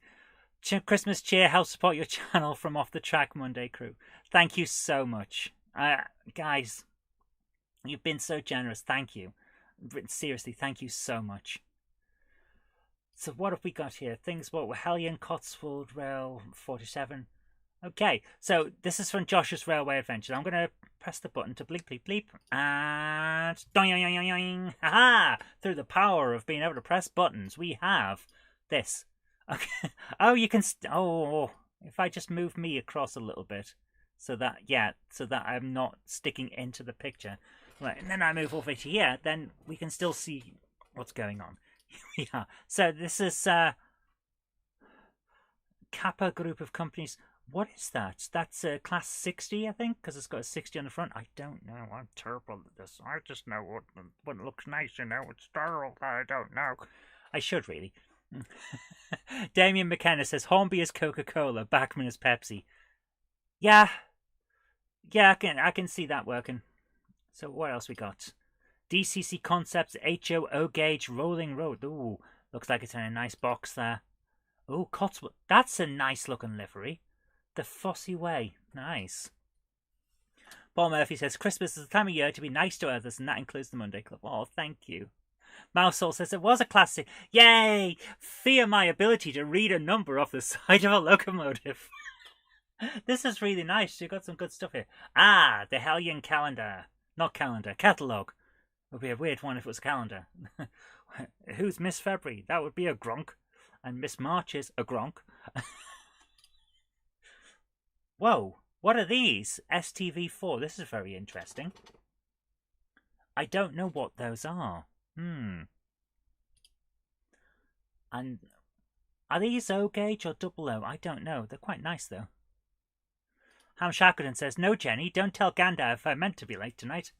Christmas cheer, help support your channel from Off the Track Monday crew. Thank you so much. Guys, you've been so generous. Thank you. Seriously, thank you so much. So what have we got here? Things what were Hellion, Cotswold Rail 47. Okay, so this is from Josh's Railway Adventure. I'm going to press the button to bleep, bleep, bleep. And... Doing, ha! Through the power of being able to press buttons, we have this. Okay. Oh, you can... Oh, if I just move me across a little bit. So that, yeah, so that I'm not sticking into the picture. Right, and then I move over to here, then we can still see what's going on. Here we are. So this is Kappa Group of Companies. What is that? That's a class 60, I think, because it's got a 60 on the front. I don't know. I'm terrible at this. I just know what looks nice, you know. It's sterile. I don't know. I should, really. Damien McKenna says, Hornby is Coca-Cola, Bachman is Pepsi. Yeah. Yeah, I can see that working. So what else we got? DCC Concepts HO O-Gauge Rolling Road. Ooh, looks like it's in a nice box there. Ooh, Cotswold. That's a nice looking livery. The Fossey Way. Nice. Paul Murphy says, Christmas is the time of year to be nice to others, and that includes the Monday Club. Oh, thank you. Mousesoul says, it was a classic. Yay! Fear my ability to read a number off the side of a locomotive. This is really nice. You've got some good stuff here. Ah, the Hellion calendar. Not calendar, catalogue. It would be a weird one if it was a calendar. Who's Miss February? That would be a Gronk. And Miss March is a Gronk. Whoa, what are these? STV4. This is very interesting. I don't know what those are. And are these O-Gauge or double O? I don't know. They're quite nice, though. Ham Shackleton says, no, Jenny, don't tell Gandalf I meant to be late tonight.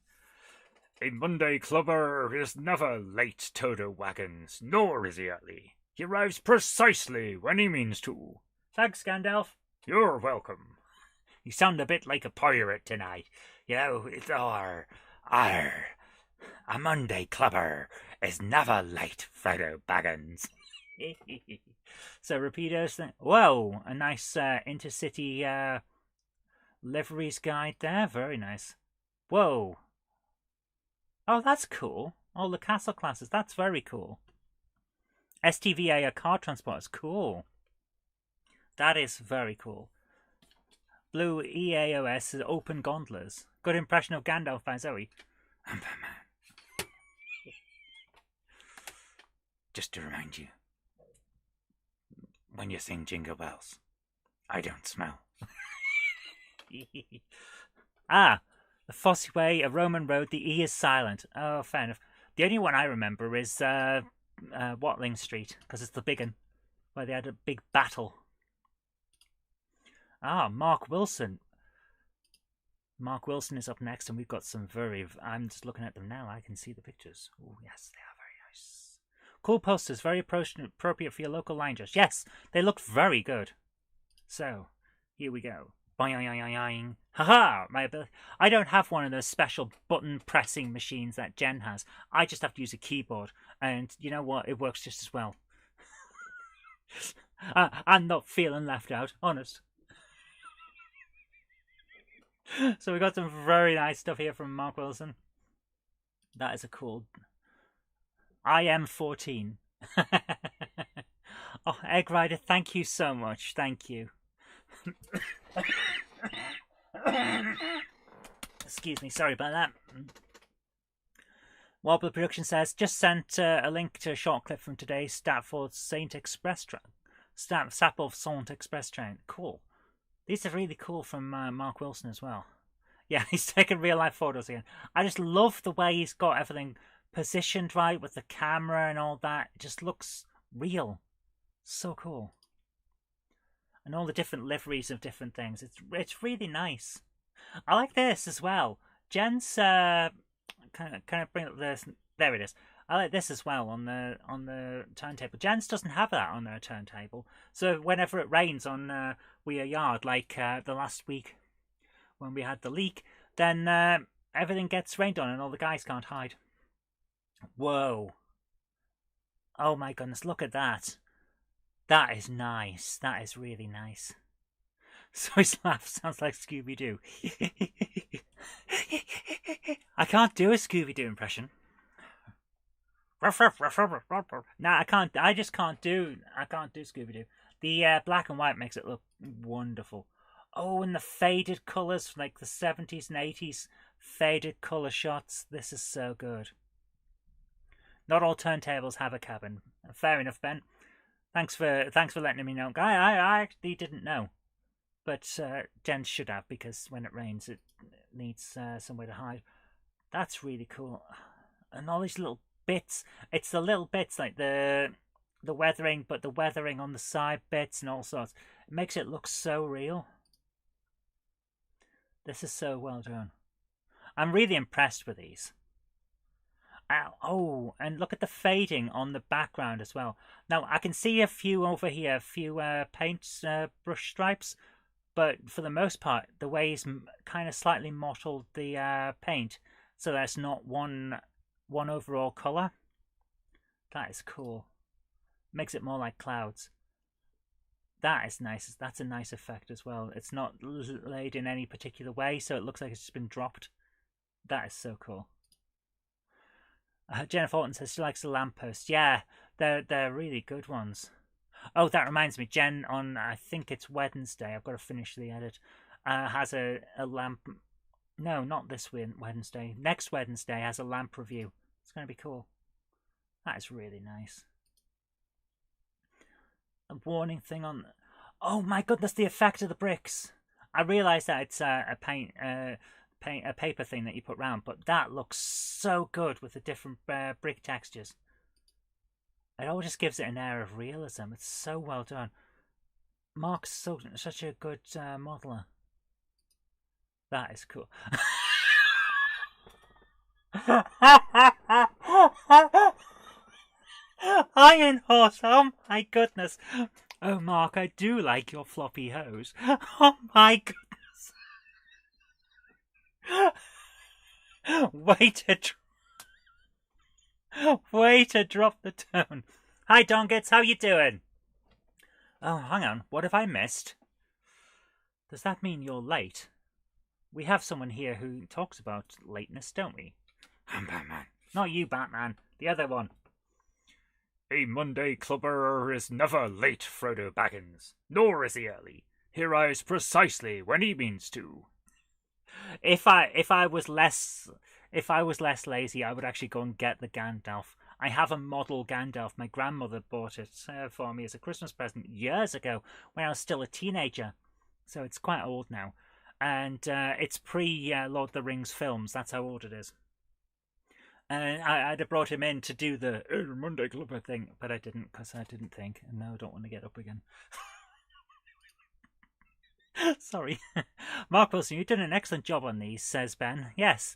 A Monday clubber is never late, Toto Wagons, nor is he early. He arrives precisely when he means to. Thanks, Gandalf. You're welcome. You sound a bit like a pirate tonight. You know, it's a Monday clubber is never late, Frodo Baggins. So, repeaters. Whoa, a nice intercity liveries guide there. Very nice. Whoa. Oh, that's cool. All the castle classes. That's very cool. STVA, a car transport, is cool. That is very cool. Blue EAOS is open gondolas. Good impression of Gandalf by Zoe. Just to remind you, when you sing Jingle Bells, I don't smell. Ah, the Fossey Way, a Roman road, the E is silent. Oh, fair enough. The only one I remember is Watling Street, because it's the big one, where they had a big battle. Ah, Mark Wilson. Mark Wilson is up next, and we've got some very... I'm just looking at them now. I can see the pictures. Oh, yes, they are very nice. Cool posters, very appropriate for your local line just. Yes, they look very good. So, here we go. Boing. Haha! My ability. I don't have one of those special button pressing machines that Jen has. I just have to use a keyboard. And you know what? It works just as well. I'm not feeling left out, honest. So we got some very nice stuff here from Mark Wilson. That is a cool... I am 14. Oh, Egg Rider, thank you so much. Thank you. Excuse me, sorry about that. Wobbler Production says, just sent a link to a short clip from today's Stafford Saint Express train. Stafford Saint Express train. Cool. These are really cool from Mark Wilson as well. Yeah, he's taking real life photos again. I just love the way he's got everything positioned right with the camera and all that. It just looks real. So cool. And all the different liveries of different things. It's really nice. I like this as well. Jen's kind of bring up this. There it is. I like this as well on the turntable. Jen's doesn't have that on their turntable. So whenever it rains on Weir Yard, like the last week when we had the leak, then everything gets rained on and all the guys can't hide. Whoa. Oh my goodness, look at that. That is nice. That is really nice. So his laugh sounds like Scooby-Doo. I can't do a Scooby-Doo impression. No, I can't. I just can't do. I can't do Scooby-Doo. The black and white makes it look wonderful. Oh, and the faded colours, like the 70s and 80s faded colour shots. This is so good. Not all turntables have a cabin. Fair enough, Ben. Thanks for letting me know. I actually didn't know, but Jen should have, because when it rains, it needs somewhere to hide. That's really cool. And all these little bits. It's the little bits like the weathering, but the weathering on the side bits and all sorts. It makes it look so real. This is so well done. I'm really impressed with these. Oh, and look at the fading on the background as well. Now, I can see a few over here, a few paint brush stripes, but for the most part, the way he's kind of slightly mottled the paint, so that's not one overall color. That is cool. Makes it more like clouds. That is nice. That's a nice effect as well. It's not laid in any particular way, so it looks like it's just been dropped. That is so cool. Jennifer Horton says she likes the lamppost. Yeah, they're really good ones. Oh, that reminds me. Jen, on I think it's Wednesday, I've got to finish the edit, has a lamp. No, not this Wednesday. Next Wednesday has a lamp review. It's going to be cool. That is really nice. A warning thing on. Oh my goodness, the effect of the bricks. I realise that it's a paper thing that you put round, but that looks so good with the different brick textures. It all just gives it an air of realism. It's so well done. Mark's such a good modeler. That is cool. Iron Horse, oh my goodness. Oh, Mark, I do like your floppy hose. Oh my goodness. Way to drop the tone. Hi, Dongits, how you doing? Oh, hang on, what have I missed? Does that mean you're late? We have someone here who talks about lateness, don't we? I'm Batman. Not you, Batman. The other one. A Monday clubber is never late, Frodo Baggins, nor is he early. He arrives precisely when he means to. If I was less lazy, I would actually go and get the Gandalf. I have a model Gandalf. My grandmother bought it for me as a Christmas present years ago when I was still a teenager. So it's quite old now. And it's pre-Lord of the Rings films. That's how old it is. And I'd have brought him in to do the Monday Clubber thing, but I didn't because I didn't think. And now I don't want to get up again. Sorry. Mark Wilson, you've done an excellent job on these, says Ben. Yes.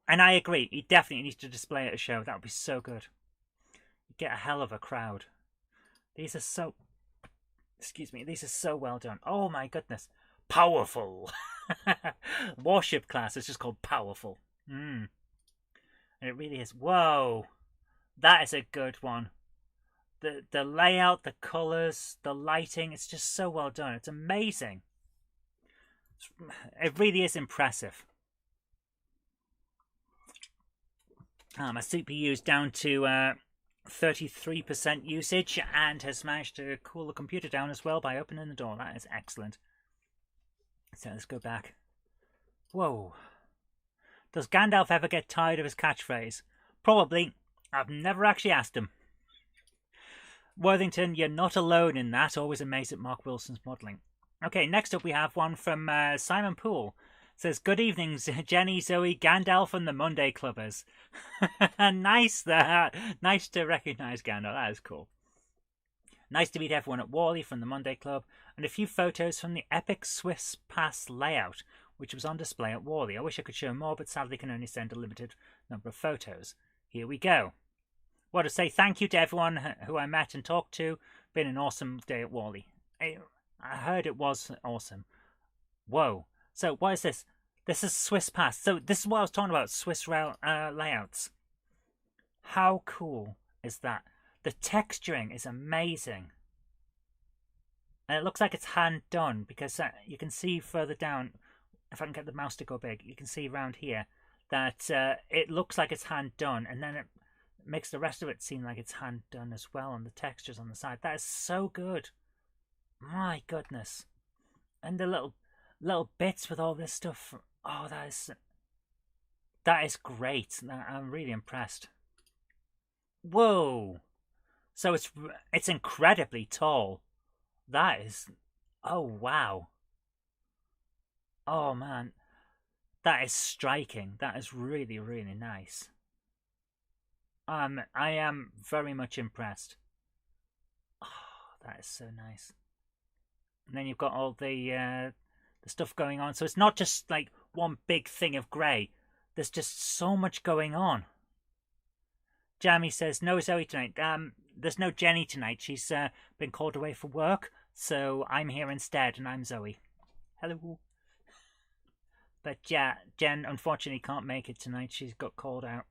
And I agree. He definitely needs to display at a show. That would be so good. You get a hell of a crowd. These are so... Excuse me. These are so well done. Oh my goodness. Powerful. Warship class is just called Powerful. And it really is. Whoa. That is a good one. The layout, the colours, the lighting, it's just so well done. It's amazing. It really is impressive. My CPU is down to 33% usage and has managed to cool the computer down as well by opening the door. That is excellent. So let's go back. Whoa. Does Gandalf ever get tired of his catchphrase? Probably. I've never actually asked him. Worthington, you're not alone in that. Always amazed at Mark Wilson's modelling. Okay, next up we have one from Simon Poole. It says, good evenings, Jenny, Zoe, Gandalf and the Monday Clubbers. Nice there. Nice to recognise Gandalf. That is cool. Nice to meet everyone at Wally from the Monday Club, and a few photos from the epic Swiss Pass layout, which was on display at Wally. I wish I could show more, but sadly can only send a limited number of photos. Here we go. Want to say thank you to everyone who I met and talked to. Been an awesome day at Wally. I heard it was awesome. Whoa. So what is this? This is Swiss Pass. So this is what I was talking about, Swiss rail layouts. How cool is that? The texturing is amazing. And it looks like it's hand done because you can see further down, if I can get the mouse to go big, you can see around here that it looks like it's hand done, and then it makes the rest of it seem like it's hand done as well, and the textures on the side. That is so good. My goodness. And the little bits with all this stuff. Oh, that is great. I'm really impressed. Whoa. So it's incredibly tall. That is... Oh, wow. Oh, man. That is striking. That is really, really nice. I am very much impressed. Oh, that is so nice. And then you've got all the the stuff going on. So it's not just like one big thing of grey. There's just so much going on. Jamie says, no Zoe tonight. There's no Jenny tonight. She's been called away for work, so I'm here instead, and I'm Zoe. Hello. But yeah, Jen unfortunately can't make it tonight. She's got called out.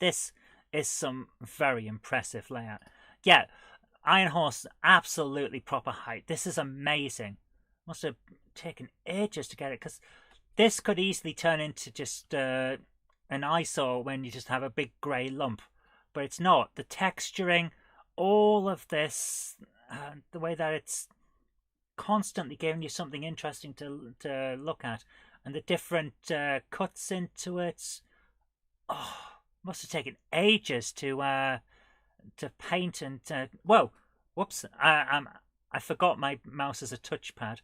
This is some very impressive layout. Yeah, Iron Horse, absolutely proper height. This is amazing. Must have taken ages to get it, because this could easily turn into just an eyesore when you just have a big grey lump. But it's not. The texturing, all of this, the way that it's constantly giving you something interesting to look at, and the different cuts into it. Oh, must have taken ages to paint and whoa, whoops! I forgot my mouse as a touchpad.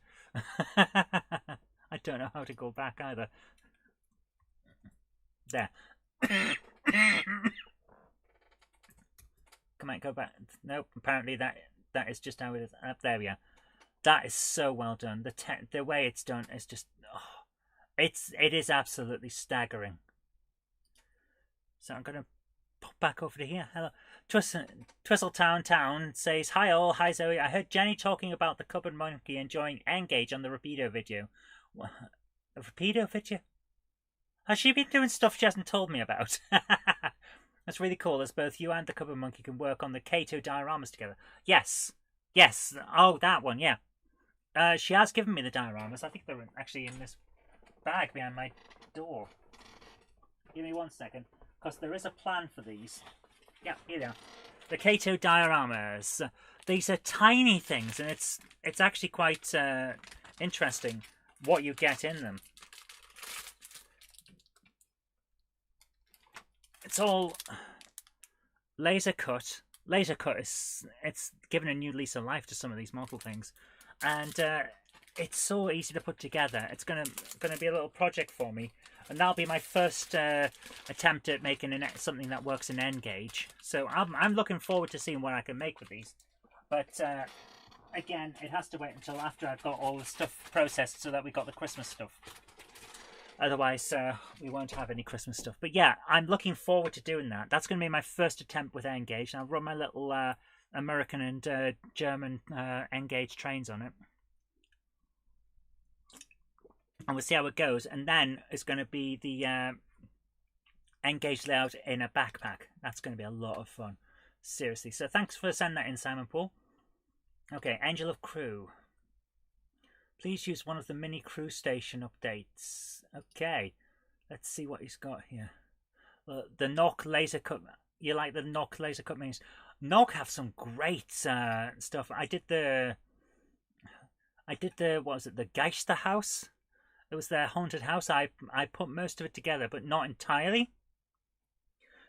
I don't know how to go back either. There. Come on, go back. Nope. Apparently that is just how it is. There we are. That is so well done. The way it's done is just, oh, it is absolutely staggering. So I'm gonna pop back over to here. Hello, Twistletown Town says, hi all, hi Zoe. I heard Jenny talking about the cupboard monkey enjoying Engage on the Rapido video. What? A Rapido video? Has she been doing stuff she hasn't told me about? That's really cool, as both you and the cupboard monkey can work on the Kato dioramas together. Yes. Yes. Oh, that one, yeah. She has given me the dioramas. I think they're actually in this bag behind my door. Give me 1 second, because there is a plan for these. Yeah, here they are. The Kato dioramas. These are tiny things, and it's actually quite interesting what you get in them. It's all laser cut. Laser cut is, it's given a new lease of life to some of these model things, and it's so easy to put together. It's gonna be a little project for me, and that'll be my first attempt at making something that works in N-Gauge. So I'm looking forward to seeing what I can make with these. But again, it has to wait until after I've got all the stuff processed, so that we got the Christmas stuff. Otherwise, we won't have any Christmas stuff. But yeah, I'm looking forward to doing that. That's going to be my first attempt with N-Gauge. I'll run my little American and German N-Gauge trains on it. And we'll see how it goes. And then it's going to be the N-Gauge layout in a backpack. That's going to be a lot of fun. Seriously. So thanks for sending that in, Simon Paul. Okay, Angel of Crew. Please use one of the mini crew station updates. Okay, let's see what he's got here. The Nock laser cut. You like the Nock laser cut minis? Nock have some great stuff. I did the what was it? The Geister House. It was their haunted house. I put most of it together, but not entirely,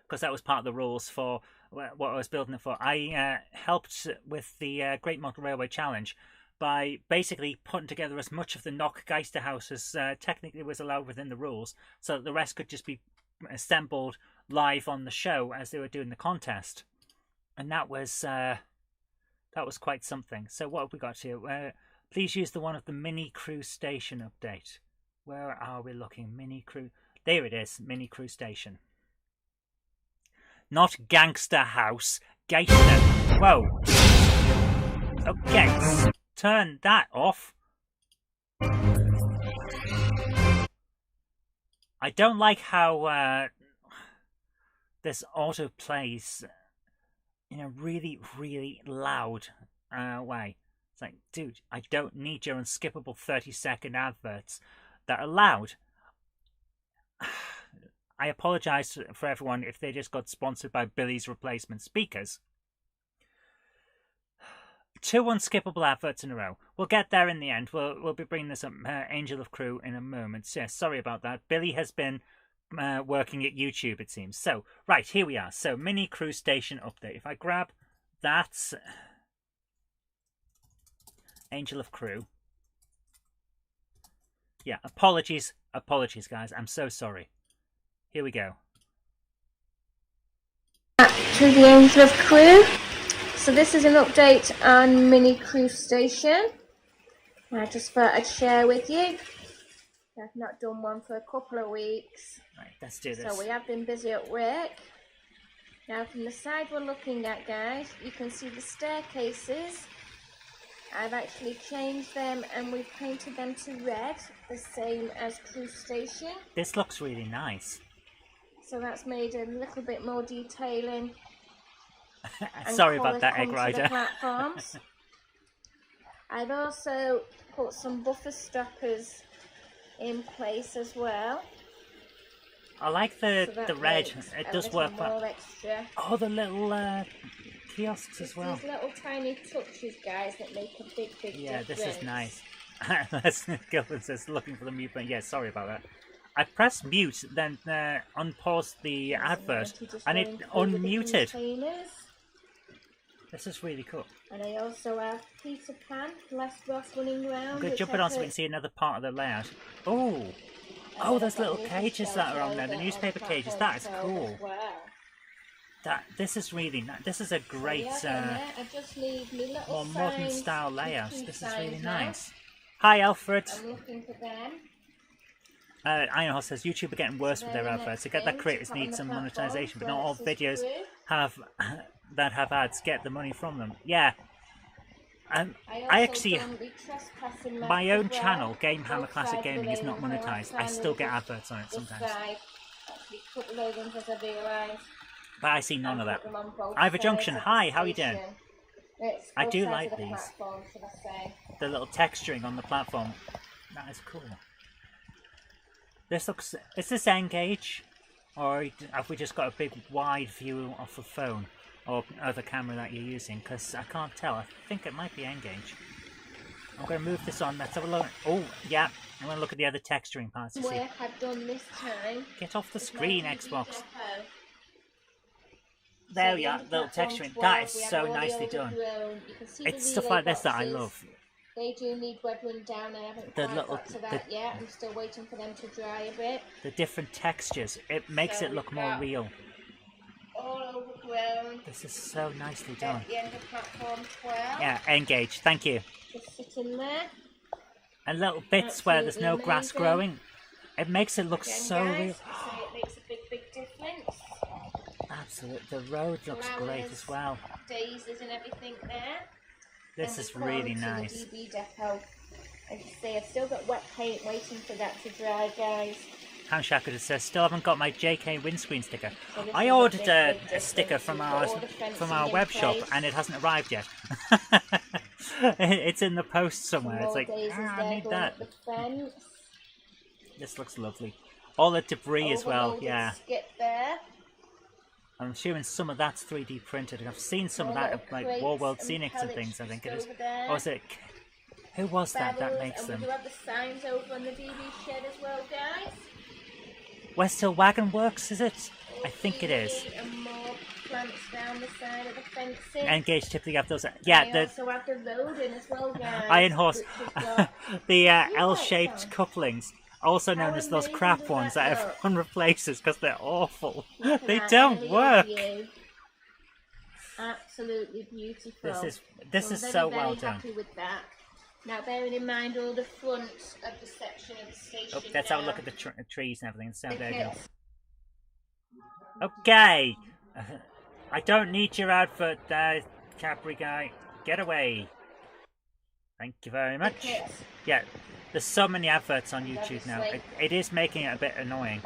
because that was part of the rules for what I was building it for. I helped with the Great Model Railway Challenge by basically putting together as much of the Nock Geister House as technically was allowed within the rules, so that the rest could just be assembled live on the show as they were doing the contest. And that was quite something. So what have we got here? Please use the one of the mini crew station update. Where are we looking? Mini crew. There it is. Mini crew station. Not gangster house. Geister. Whoa. Okay. Turn that off. I don't like how this auto plays in a really, really loud way. It's like, dude, I don't need your unskippable 30-second adverts that are loud. I apologise for everyone if they just got sponsored by Billy's replacement speakers. 2 unskippable adverts in a row. We'll get there in the end. We'll be bringing this up, Angel of Crew, in a moment. Yes, sorry about that. Billy has been working at YouTube, it seems. So, right, here we are. So, mini crew station update. If I grab that Angel of Crew. Yeah, apologies, guys. I'm so sorry. Here we go. Back to the Angel of Crew. So this is an update on Mini Crew Station. I just thought I'd share with you. I've not done one for a couple of weeks. Right, let's do this. So we have been busy at work. Now from the side we're looking at, guys, you can see the staircases. I've actually changed them and we've painted them to red, the same as Cruise Station. This looks really nice. So that's made a little bit more detailing. Sorry about that, Egg Rider. Platforms. I've also put some buffer stoppers in place as well. I like the red. It does work. More extra. Oh, the little kiosks as well. These little tiny touches, guys, that make a big difference. Yeah, this is nice. Gilbert says looking for the mute button. Yeah, sorry about that. I pressed mute, then unpaused the advert, and it unmuted. This is really cool. And I also have Peter Pan, Les Ross running around. I'm going to jump it on so we can see another part of the layout. Oh! Oh, there's little cages that are on there, the newspaper cages. That is cool. This is really nice. This is a great, more modern style layout. This is really nice. Hi, Alfred. I'm looking for them. Ironhorse says YouTube are getting worse with their adverts. To get that creators need some monetization, but not all videos have that have ads get the money from them. Yeah. I actually, my own channel, Game Hammer Classic Gaming, is not monetized. I still get adverts on it sometimes. But I see none of that. Ivor Junction, hi, how are you doing? I do like these. The little texturing on the platform. That is cool. This looks, is this N-Gage? Or have we just got a big wide view off the phone? Or other camera that you're using? Because I can't tell. I think it might be N-Gage. I'm going to move this on. Let's have a look. Oh, yeah. I'm going to look at the other texturing parts to see. Work I've done this time. Get off the screen, Xbox. There we are, little texturing. That is so nicely done. It's stuff like this that I love. They do need weathering down. I haven't quite got to that yet. I'm still waiting for them to dry a bit. The different textures. It makes it look more real. All overgrown. This is so nicely done. At the end of platform 12. Yeah, N-Gage. Thank you. Just sitting there. And little bits where there's no grass growing. It makes it look so real. It makes a big difference. Absolutely. The road looks great as well. Daisies and everything there. This is really nice. The DB depot. As you see, I've still got wet paint waiting for that to dry, guys. Ham Shacker says, still haven't got my JK windscreen sticker. So I ordered a sticker from our web shop and it hasn't arrived yet. It's in the post somewhere. It's like, I need that. This looks lovely. All the debris as well, yeah. I'm assuming some of that's 3D printed. I've seen some of that at like War World Scenics and things, I think it is. Or is it... Who was that makes them? We do have the signs over on the DB shed as well, guys. West Hill Wagon Works, is it? I think it is. And more plants down the side of the fencing. N-Gage typically have those. Yeah, I also have the road in as well, guys. Iron Horse. The L-shaped couplings, also known as those crap ones that everyone replaces because they're awful. They don't work. Absolutely beautiful. This is so well done. Happy with that. Now, bearing in mind all the front of the section of the station. Oh, let's have a look at the trees and everything. So there you go. Okay. I don't need your outfit there, Capri guy. Get away. Thank you very much. Yeah, there's so many adverts on YouTube now. It is making it a bit annoying.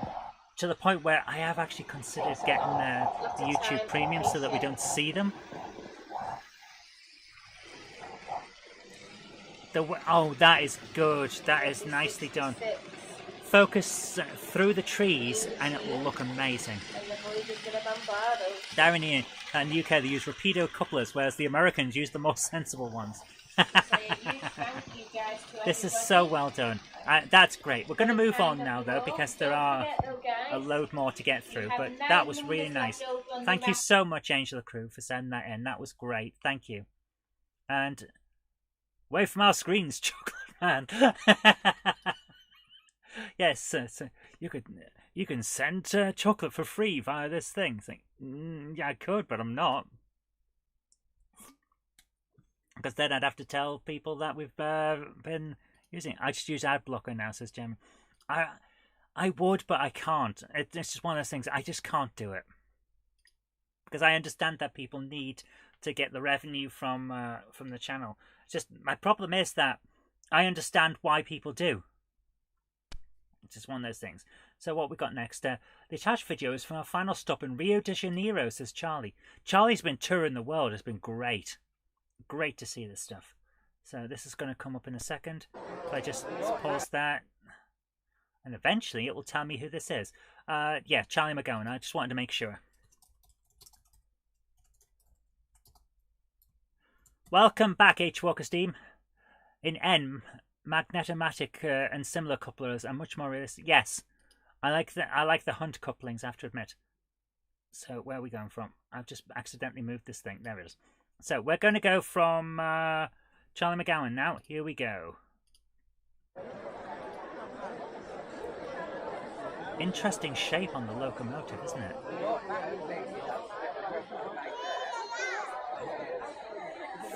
To the point where I have actually considered getting the YouTube Premium so that we don't see them. Oh, that is good. That is nicely done. Focus through the trees and it will look amazing. There in the UK they use rapido couplers, whereas the Americans use the more sensible ones. This is so well done. That's great. We're going to move on now though, because there are a load more to get through, but that was really nice. Thank you so much, Angela Crew, for sending that in. That was great. Thank you. And away from our screens, Chocolate Man. Yes, so you can send chocolate for free via this thing. Think, yeah, I could, but I'm not. Because then I'd have to tell people that we've been using it. I just use ad blocker now, says Jem. I would, but I can't. It's just one of those things. I just can't do it. Because I understand that people need to get the revenue from the channel. It's just my problem is that I understand why people do. It's just one of those things. So what we got next? The attached video is from our final stop in Rio de Janeiro, says Charlie. Charlie's been touring the world. It's been great. Great to see this stuff. So this is going to come up in a second. If I just pause that. And eventually it will tell me who this is. Yeah, Charlie McGowan. I just wanted to make sure. Welcome back, H. Walker Steam. In N, magnetomatic and similar couplers are much more realistic. Yes, I like the Hunt couplings, I have to admit. So where are we going from? I've just accidentally moved this thing. There it is. So we're going to go from Charlie McGowan now. Here we go. Interesting shape on the locomotive, isn't it?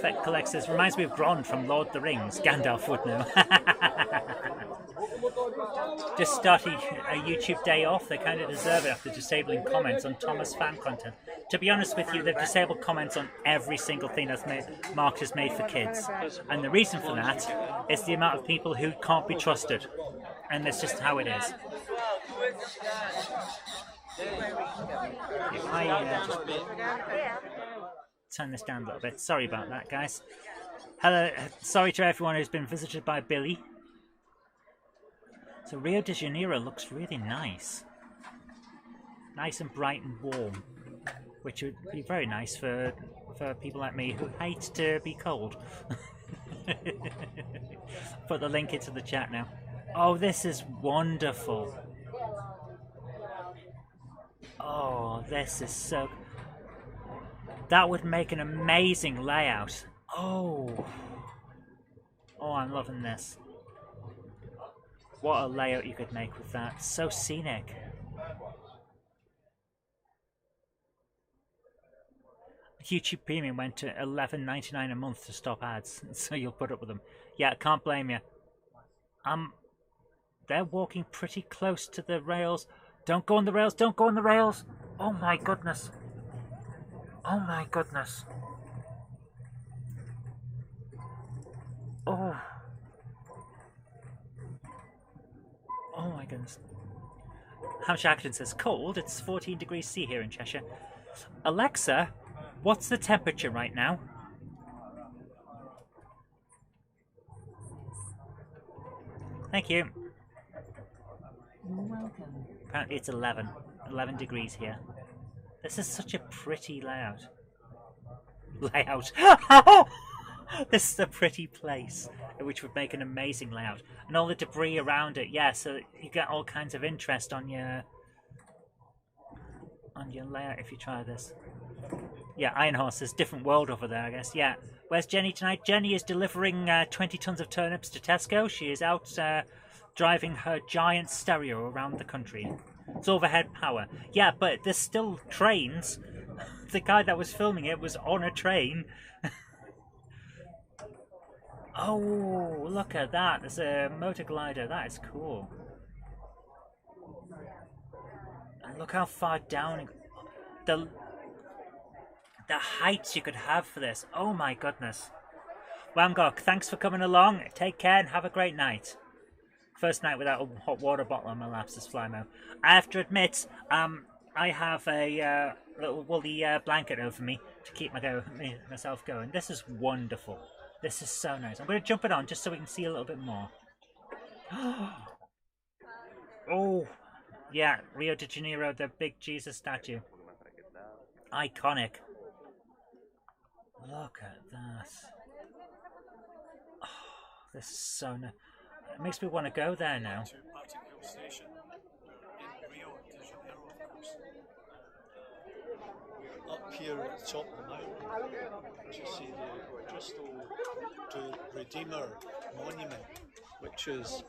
Fett Collects says, reminds me of Grond from Lord of the Rings. Gandalf would know. Just starting a YouTube day off. They kind of deserve it after disabling comments on Thomas fan content. To be honest with you, they've disabled comments on every single thing that's marked as made for kids. And the reason for that is the amount of people who can't be trusted. And that's just how it is. If I just turn this down a little bit. Sorry about that, guys. Hello, sorry to everyone who's been visited by Billy. So Rio de Janeiro looks really nice. Nice and bright and warm. Which would be very nice for people like me who hate to be cold. Put the link into the chat now. Oh, this is wonderful. Oh, this is so... That would make an amazing layout. Oh. Oh, I'm loving this. What a layout you could make with that. So scenic. YouTube Premium went to $11.99 a month to stop ads, so you'll put up with them. Yeah, can't blame you. They're walking pretty close to the rails. Don't go on the rails, don't go on the rails! Oh my goodness. Oh my goodness. Oh. Oh my goodness. Hampshire Acton says, cold, it's 14 degrees C here in Cheshire. Alexa, what's the temperature right now? Thank you. Welcome. Apparently it's 11 degrees here. This is such a pretty layout. This is a pretty place, which would make an amazing layout. And all the debris around it, yeah, so you get all kinds of interest on your layout if you try this. Yeah, Iron Horse says different world over there, I guess. Yeah. Where's Jenny tonight? Jenny is delivering 20 tons of turnips to Tesco. She is out driving her giant stereo around the country. It's overhead power. Yeah, but there's still trains. The guy that was filming it was on a train. Oh, look at that. There's a motor glider. That is cool. And look how far down... The heights you could have for this. Oh my goodness. Wamgok, thanks for coming along. Take care and have a great night. First night without a hot water bottle on my lap, says Flymo. I have to admit, I have a little woolly blanket over me to keep myself going. This is wonderful. This is so nice. I'm going to jump it on just so we can see a little bit more. Oh, yeah, Rio de Janeiro, the big Jesus statue. Iconic. Look at that. Oh, this is so nice. It makes me want to go there now. Up here at the top of the mountain, you see the Crystal to Redeemer Monument, which is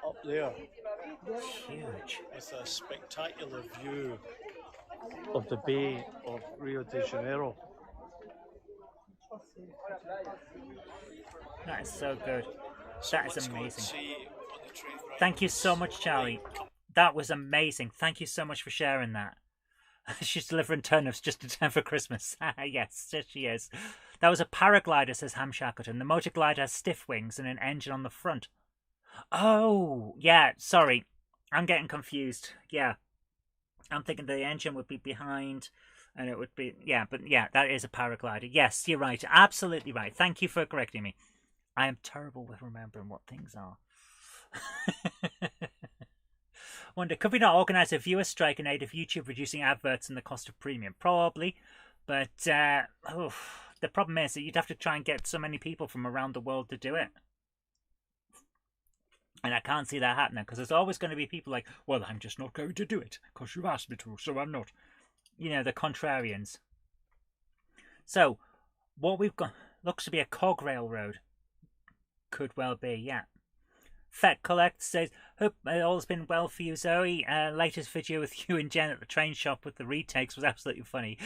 up there. Huge. With a spectacular view of the Bay of Rio de Janeiro. That is so good. So That is let's go and amazing. see on the train right Thank you now. so much, Charlie. That was amazing. Thank you so much for sharing that. She's delivering turnips just in time for Christmas. Yes, she is. That was a paraglider, says Ham Shackleton. The motor glider has stiff wings and an engine on the front. Oh, yeah, sorry. I'm getting confused. Yeah. I'm thinking the engine would be behind and it would be... Yeah, but yeah, that is a paraglider. Yes, you're right. Absolutely right. Thank you for correcting me. I am terrible with remembering what things are. Wonder, could we not organise a viewer strike in aid of YouTube reducing adverts and the cost of premium? Probably, but the problem is that you'd have to try and get so many people from around the world to do it. And I can't see that happening, because there's always going to be people like, well, I'm just not going to do it, because you've asked me to, so I'm not. You know, the contrarians. So, what we've got looks to be a cog railroad. Could well be, yeah. Fat Collect says, hope all's been well for you, Zoe. Latest video with you and Jen at the train shop with the retakes was absolutely funny.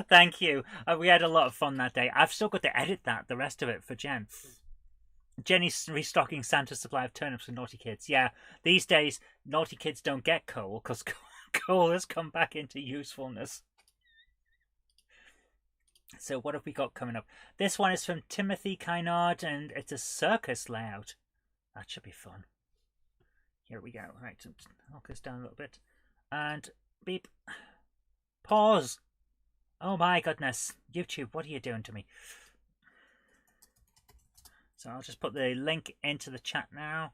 Thank you. We had a lot of fun that day. I've still got to edit that, the rest of it, for Jen. Jenny's restocking Santa's supply of turnips for naughty kids. Yeah, these days, naughty kids don't get coal, because coal has come back into usefulness. So what have we got coming up? This one is from Timothy Kynard, and it's a circus layout. That should be fun. Here we go. Right, knock this down a little bit. And beep. Pause. Oh my goodness. YouTube, what are you doing to me? So I'll just put the link into the chat now.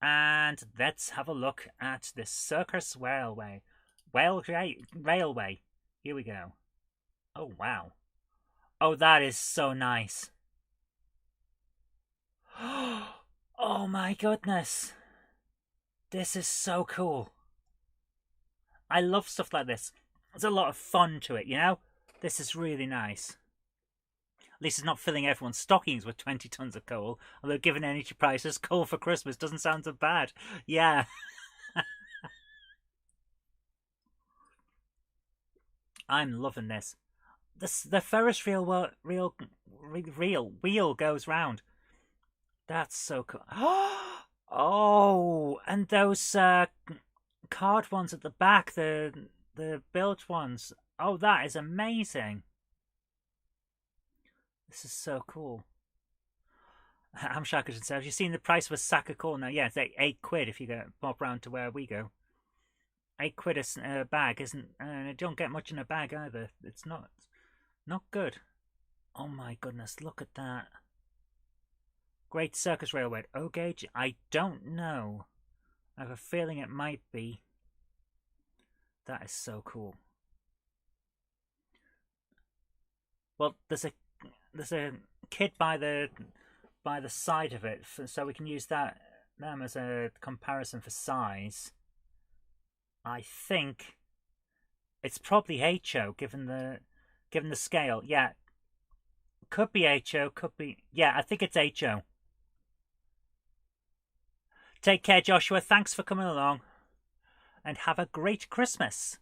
And let's have a look at this circus railway. Railway. Here we go. Oh, wow. Oh, that is so nice. Oh my goodness. This is so cool. I love stuff like this. There's a lot of fun to it, you know? This is really nice. At least it's not filling everyone's stockings with 20 tons of coal. Although given energy prices, coal for Christmas doesn't sound so bad. Yeah. I'm loving this. The Ferris wheel goes round. That's so cool. Oh, and those card ones at the back, the built ones. Oh, that is amazing. This is so cool. I'm Shackleton says, have you seen the price of a sack of coal now? Yeah, it's like £8 if you go pop round to where we go. £8 a bag isn't, and you don't get much in a bag either. It's not good. Oh my goodness, look at that. Great Circus Railway. O gauge? I don't know. I have a feeling it might be. That is so cool. Well, there's a kit by the side of it, so we can use them as a comparison for size. I think it's probably HO given the scale. Yeah, could be HO, could be. Yeah, I think it's HO. Take care, Joshua. Thanks for coming along. And have a great Christmas.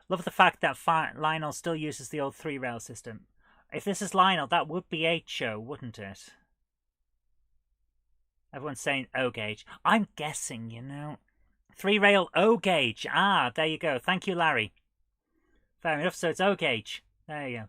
Love the fact that Lionel still uses the old 3-rail system. If this is Lionel, that would be HO, wouldn't it? Everyone's saying O gauge. I'm guessing, you know. 3-rail O gauge. Ah, there you go. Thank you, Larry. Fair enough. So it's O gauge. There you go.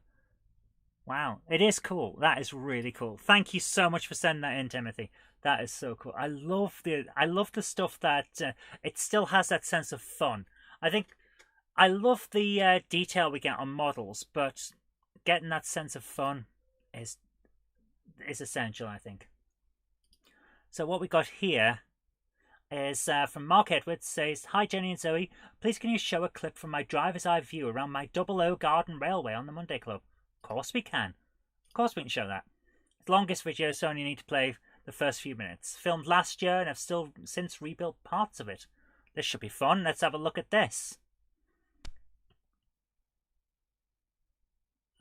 Wow, it is cool. That is really cool. Thank you so much for sending that in, Timothy. That is so cool. I love the stuff that it still has that sense of fun. I love the detail we get on models, but getting that sense of fun is essential, I think. So what we got here is from Mark Edwards. Says, hi Jenny and Zoe, please can you show a clip from my driver's eye view around my 00 Garden Railway on the Monday Club? Of course we can. Of course we can show that. The longest video, so only need to play the first few minutes. Filmed last year and I've still since rebuilt parts of it. This should be fun. Let's have a look at this.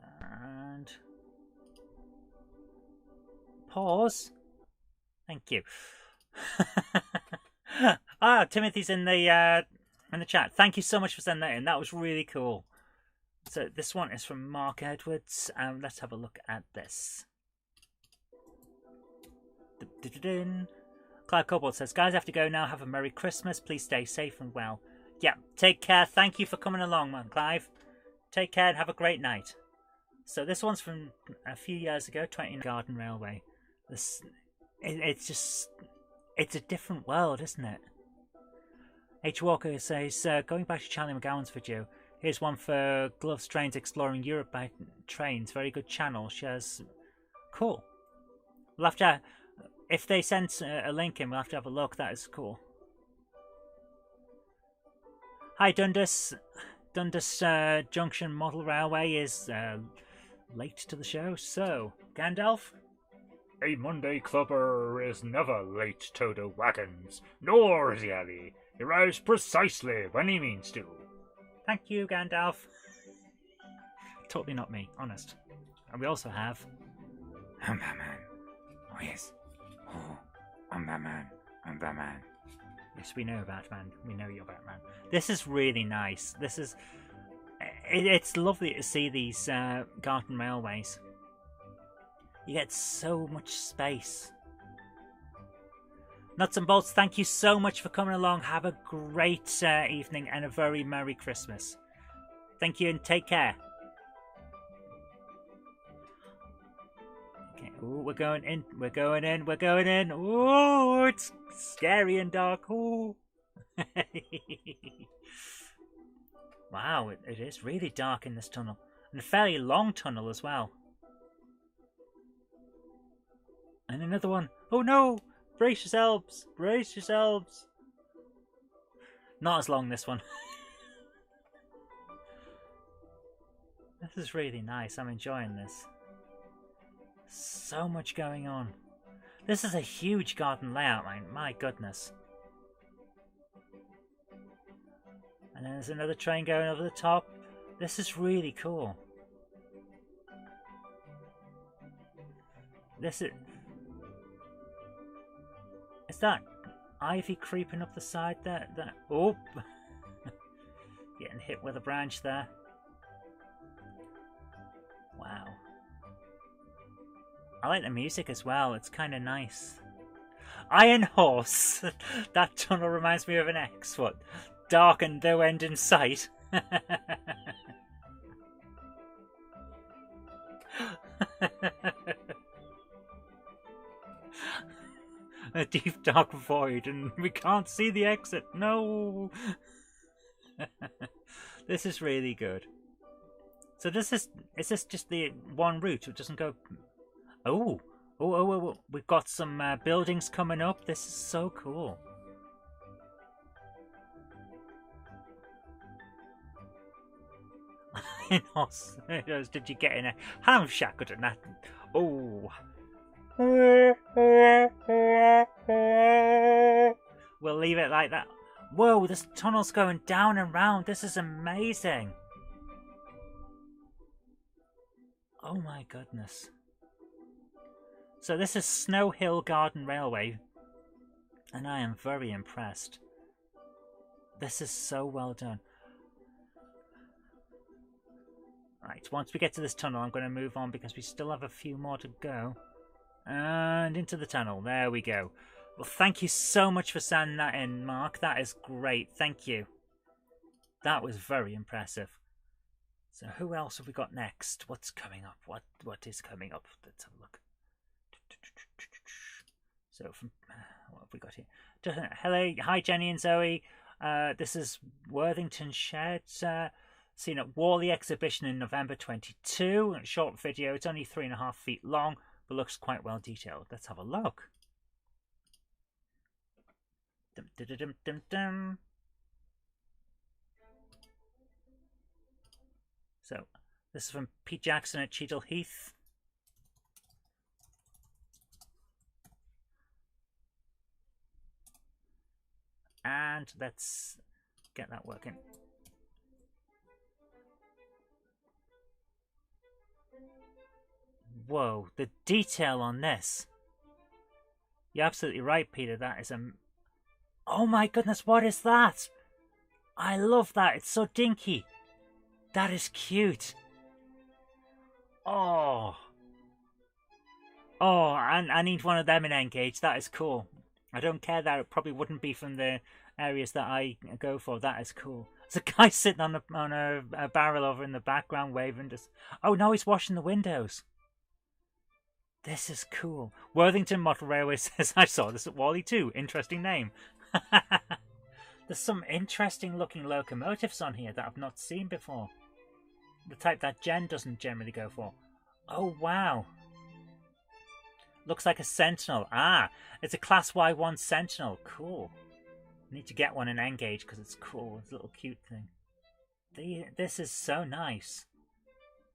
And pause. Thank you. Ah, Timothy's in the chat. Thank you so much for sending that in. That was really cool. So this one is from Mark Edwards. Let's have a look at this. Cloud Cobalt says, guys, I have to go now. Have a Merry Christmas. Please stay safe and well. Yeah, take care. Thank you for coming along, man, Clive. Take care and have a great night. So this one's from a few years ago, 29 Garden Railway. It's a different world, isn't it? H. Walker says, going back to Charlie McGowan's video, here's one for Gloves Trains Exploring Europe by Trains. Very good channel. Shares. Cool. We'll have to, if they send a link in, we'll have to have a look. That is cool. Hi, Dundas. Dundas Junction Model Railway is late to the show. So, Gandalf? A Monday clubber is never late to the wagons, nor is he early. He arrives precisely when he means to. Thank you, Gandalf. Totally not me, honest. And we also have... I'm Batman. Oh, yes. Oh, I'm Batman. I'm Batman. Yes, we know Batman. We know you're Batman. This is really nice. This is... It's lovely to see these garden railways. You get so much space. Nuts and Bolts, thank you so much for coming along. Have a great evening and a very Merry Christmas. Thank you and take care. Okay, ooh, we're going in. We're going in. We're going in. Ooh, it's scary and dark. Ooh. Wow, it is really dark in this tunnel. And a fairly long tunnel as well. And another one. Oh no! Brace yourselves! Brace yourselves! Not as long, this one. This is really nice. I'm enjoying this. So much going on. This is a huge garden layout, man. My goodness. And then there's another train going over the top. This is really cool. This is... Is that ivy creeping up the side there? Oh! Getting hit with a branch there. Wow. I like the music as well. It's kind of nice. Iron Horse! That tunnel reminds me of an X. What? Dark and no end in sight. A deep dark void and we can't see the exit. No. This is really good. So is this just the one route? It doesn't go... Oh, we've got some buildings coming up. This is so cool. Did you get in a ham shack or that? Oh. We'll leave it like that. Whoa, this tunnel's going down and round. This is amazing. Oh my goodness. So this is Snow Hill Garden Railway. And I am very impressed. This is so well done. Right, once we get to this tunnel, I'm going to move on because we still have a few more to go. And into the tunnel. There we go. Well, thank you so much for sending that in, Mark. That is great. Thank you. That was very impressive. So who else have we got next? What's coming up? What is coming up? Let's have a look. So from what have we got here? Hello, hi Jenny and Zoe. This is Worthington Shed. Seen at Worley Exhibition in November 22. A short video. It's only 3.5 feet long, but looks quite well detailed. Let's have a look. Dum, dum, dum, dum, dum. So this is from Pete Jackson at Cheadle Heath. And let's get that working. Whoa, the detail on this. You're absolutely right, Peter. That is a... Oh my goodness, what is that? I love that. It's so dinky. That is cute. Oh. Oh, and I need one of them in Engage. That is cool. I don't care that it probably wouldn't be from the areas that I go for. That is cool. There's a guy sitting on a barrel over in the background waving. Just, oh, no, he's washing the windows. This is cool. Worthington Model Railway says, I saw this at Wally too. Interesting name. There's some interesting looking locomotives on here that I've not seen before. The type that Jen doesn't generally go for. Oh, wow. Looks like a Sentinel. Ah, it's a Class Y1 Sentinel. Cool. I need to get one in Engage because it's cool. It's a little cute thing. This is so nice.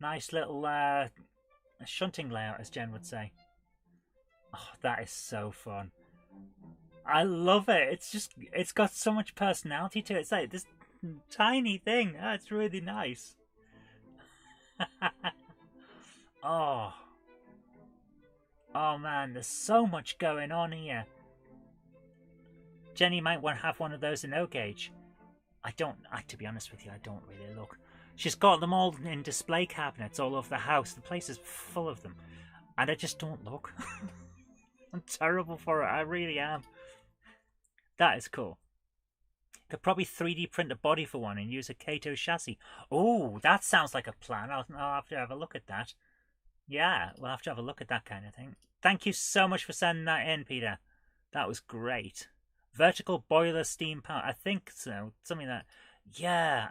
Nice little shunting layout, as Jen would say. Oh, that is so fun. I love it. It's got so much personality to it. It's like this tiny thing. Oh, it's really nice. Oh. Oh man, there's so much going on here. Jenny might want to have one of those in O-Gauge. To be honest with you, I don't really look. She's got them all in display cabinets all over the house. The place is full of them. And I just don't look. I'm terrible for it. I really am. That is cool. Could probably 3D print a body for one and use a Kato chassis. Oh, that sounds like a plan. I'll have to have a look at that. Yeah, we'll have to have a look at that kind of thing. Thank you so much for sending that in, Peter. That was great. Vertical boiler steam power. I think so. Something that... Yeah.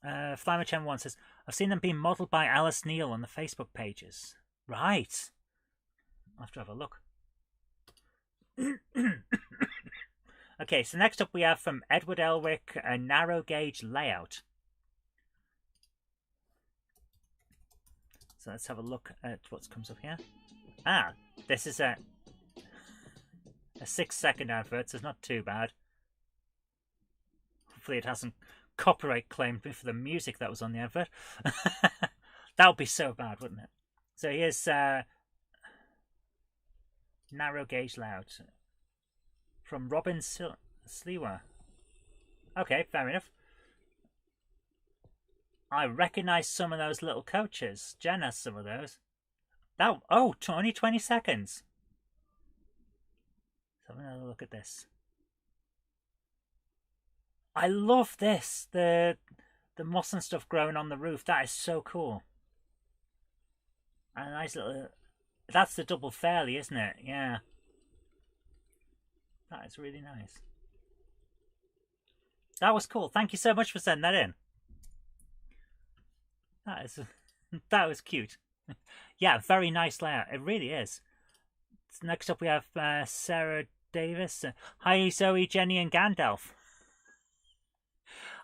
Flymerchen1 says, I've seen them being modelled by Alice Neal on the Facebook pages. Right. I'll have to have a look. Okay, so next up we have from Edward Elwick, a narrow gauge layout. So let's have a look at what comes up here. Ah, this is a 6-second advert, so it's not too bad. Hopefully it hasn't copyright claimed me for the music that was on the advert. That would be so bad, wouldn't it? So here's narrow gauge layout from Robin Slewa. Okay, fair enough. I recognise some of those little coaches. Jen has some of those. That, oh, only 20 seconds. Let's have another look at this. I love this. The moss and stuff growing on the roof. That is so cool. And a nice little... That's the double fairly, isn't it? Yeah. That is really nice. That was cool. Thank you so much for sending that in. That was cute. Yeah, very nice layout. It really is. Next up we have Sarah Davis. Hi Zoe, Jenny and Gandalf.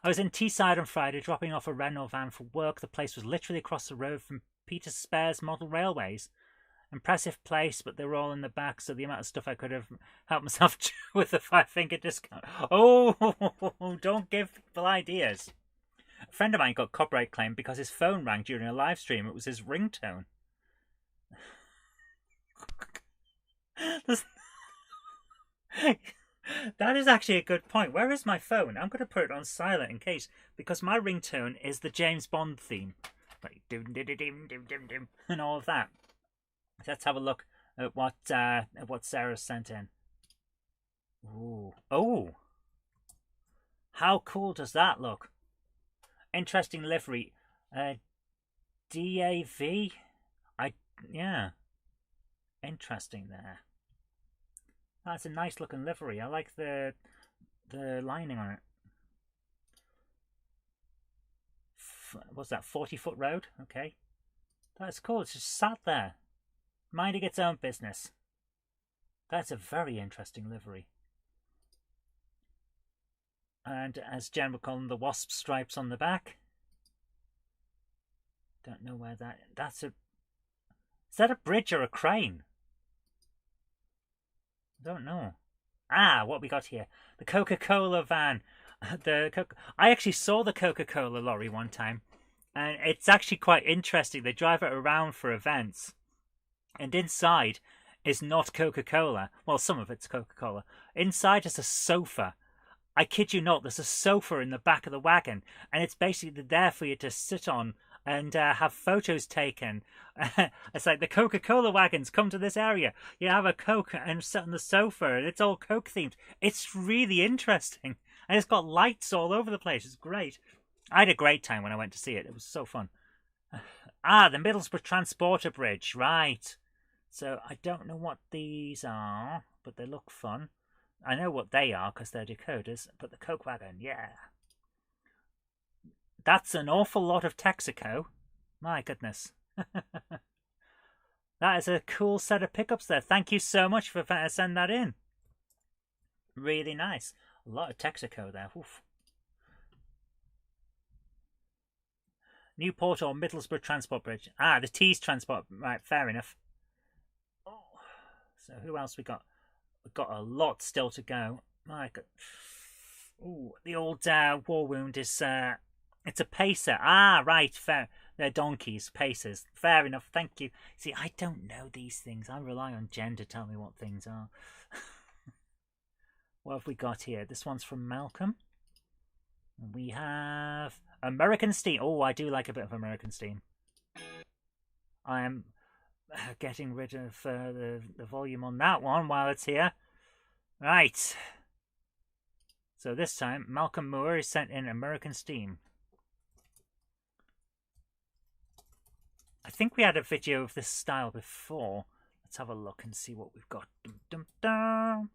I was in Teesside on Friday dropping off a Renault van for work. The place was literally across the road from Peter Spare's Model Railways. Impressive place, but they were all in the back, so the amount of stuff I could have helped myself to with a 5-finger discount. Oh, don't give people ideas. A friend of mine got copyright claim because his phone rang during a live stream. It was his ringtone. That is actually a good point. Where is my phone? I'm going to put it on silent in case, because my ringtone is the James Bond theme. Like, and all of that. Let's have a look at what Sarah sent in. Ooh. Oh! How cool does that look? Interesting livery. DAV? Yeah. Interesting there. That's a nice looking livery. I like the lining on it. What's that? 40-foot road? Okay. That's cool. It's just sat there, minding its own business. That's a very interesting livery. And as Jen would call them, the wasp stripes on the back. Don't know where that's a... Is that a bridge or a crane? I don't know. Ah, what we got here. The Coca-Cola van. I actually saw the Coca-Cola lorry one time. And it's actually quite interesting. They drive it around for events. And inside is not Coca-Cola. Well, some of it's Coca-Cola. Inside is a sofa. I kid you not, there's a sofa in the back of the wagon, and it's basically there for you to sit on and have photos taken. It's like the Coca-Cola wagons come to this area. You have a Coke and sit on the sofa, and it's all Coke themed. It's really interesting, and it's got lights all over the place. It's great. I had a great time when I went to see it. It was so fun. Ah, the Middlesbrough Transporter Bridge, right. So I don't know what these are, but they look fun. I know what they are because they're decoders, but the Coke wagon, yeah. That's an awful lot of Texaco. My goodness. That is a cool set of pickups there. Thank you so much for sending that in. Really nice. A lot of Texaco there. Oof. Newport or Middlesbrough Transport Bridge. Ah, the Tees Transport. Right, fair enough. Oh, so who else we got? We've got a lot still to go. My God. Ooh, the old war wound is... it's a pacer. Ah, right, fair. They're donkeys, pacers. Fair enough, thank you. See, I don't know these things. I rely on Jen to tell me what things are. What have we got here? This one's from Malcolm. We have American Steam. Oh, I do like a bit of American Steam. I am getting rid of the volume on that one while it's here. Right. So this time, Malcolm Moore is sent in American Steam. I think we had a video of this style before. Let's have a look and see what we've got. Dum, dum, dum.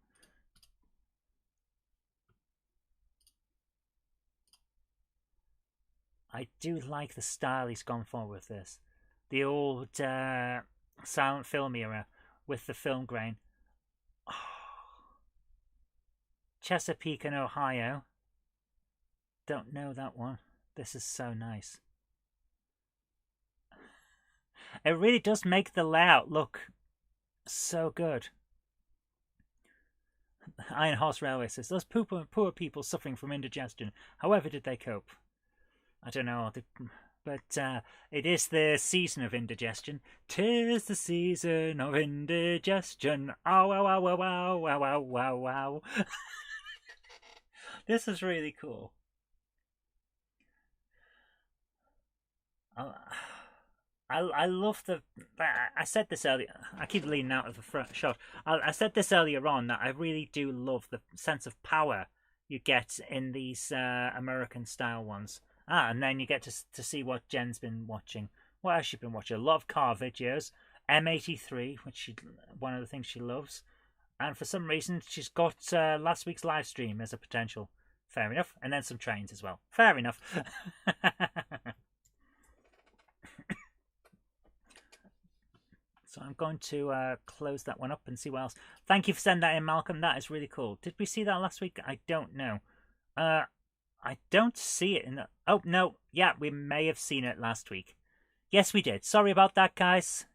I do like the style he's gone for with this. The old silent film era with the film grain. Oh. Chesapeake and Ohio. Don't know that one. This is so nice. It really does make the layout look so good. Iron Horse Railway says, those poor people suffering from indigestion, however did they cope? I don't know, but it is the season of indigestion. 'Tis the season of indigestion. Ow, wow, wow, wow, wow, wow, wow, wow, wow. This is really cool. I love the... I said this earlier. I keep leaning out of the front shot. I said this earlier on that I really do love the sense of power you get in these American-style ones. Ah, and then you get to see what Jen's been watching. What else she's been watching? A lot of car videos. M83, which one of the things she loves. And for some reason, she's got last week's live stream as a potential. Fair enough. And then some trains as well. Fair enough. So I'm going to close that one up and see what else. Thank you for sending that in, Malcolm. That is really cool. Did we see that last week? I don't know. I don't see it in the... Oh, no. Yeah, we may have seen it last week. Yes, we did. Sorry about that, guys.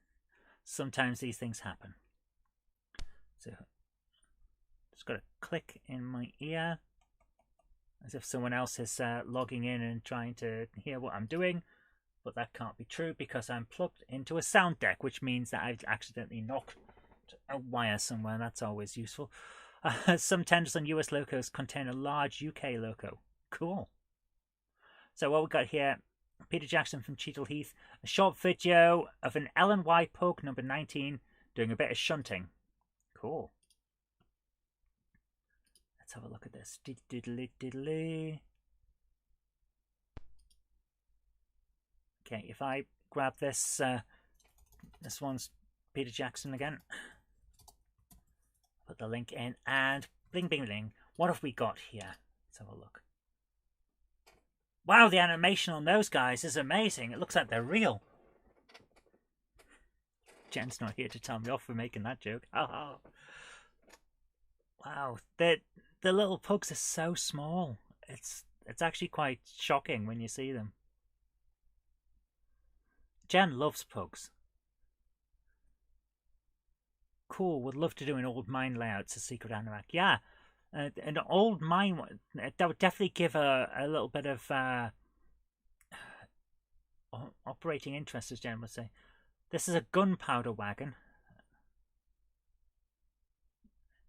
Sometimes these things happen. So, just got to click in my ear. As if someone else is logging in and trying to hear what I'm doing. But that can't be true because I'm plugged into a sound deck, which means that I've accidentally knocked a wire somewhere. That's always useful. Some tenders on US locos contain a large UK loco. Cool. So what we got here, Peter Jackson from Cheadle Heath, a short video of an L&Y Pug number 19 doing a bit of shunting. Cool. Let's have a look at this. Diddly diddly. Okay, if I grab this, this one's Peter Jackson again. Put the link in and bling bling bling. What have we got here? Let's have a look. Wow, the animation on those guys is amazing. It looks like they're real. Jen's not here to tell me off for making that joke. Oh. Wow, the little pugs are so small. It's actually quite shocking when you see them. Jen loves pugs. Cool, would love to do an old mine layout to Secret Anorak. Yeah, an old mine one, that would definitely give a little bit of operating interest, as Jen would say. This is a gunpowder wagon.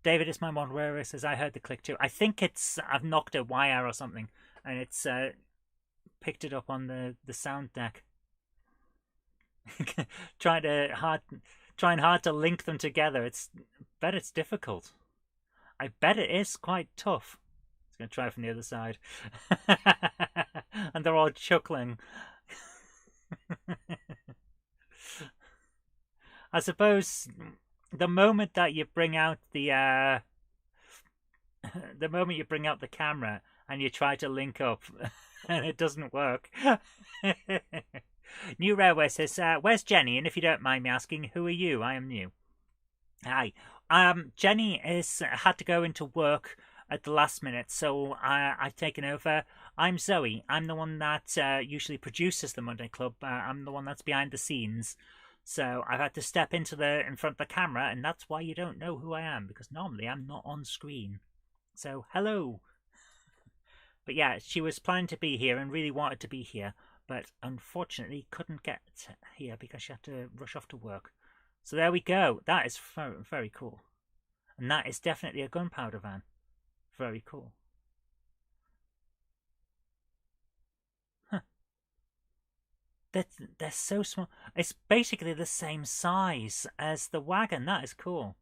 David, it's my moderator, says I heard the click too. I think I've knocked a wire or something, and it's picked it up on the sound deck. Trying hard to link them together. Bet it's difficult. I bet it is quite tough. It's going to try from the other side. And they're all chuckling. I suppose the moment that you bring out the camera and you try to link up and it doesn't work. New Railway says, where's Jenny? And if you don't mind me asking, who are you? I am new. Hi. Jenny had to go into work at the last minute, so I've taken over. I'm Zoe. I'm the one that usually produces the Monday Club. I'm the one that's behind the scenes. So I've had to step in front of the camera, and that's why you don't know who I am, because normally I'm not on screen. So, hello. But yeah, she was planning to be here and really wanted to be here, but unfortunately couldn't get here because she had to rush off to work. So there we go. That is very, very cool. And that is definitely a gunpowder van. Very cool. They're so small. It's basically the same size as the wagon. That is cool.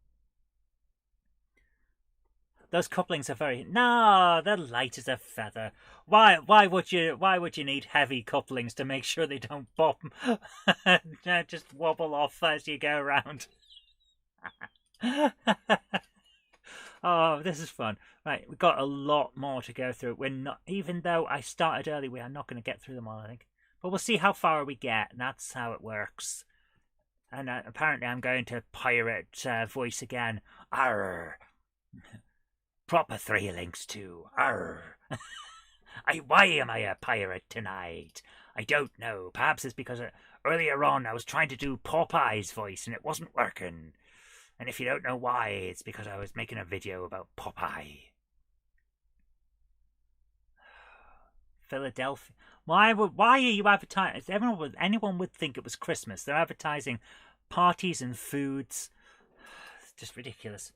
Those couplings are very... No, they're light as a feather. Why would you need heavy couplings to make sure they don't bop? Just wobble off as you go around. Oh, this is fun. Right, we've got a lot more to go through. We're not, even though I started early, we are not going to get through them all, I think. But we'll see how far we get, and that's how it works. And apparently I'm going to pirate voice again. Arr! Proper three links too. Arr! Why am I a pirate tonight? I don't know. Perhaps it's because earlier on I was trying to do Popeye's voice and it wasn't working. And if you don't know why, it's because I was making a video about Popeye. Philadelphia. Why are you advertising? Anyone would think it was Christmas. They're advertising parties and foods. It's just ridiculous.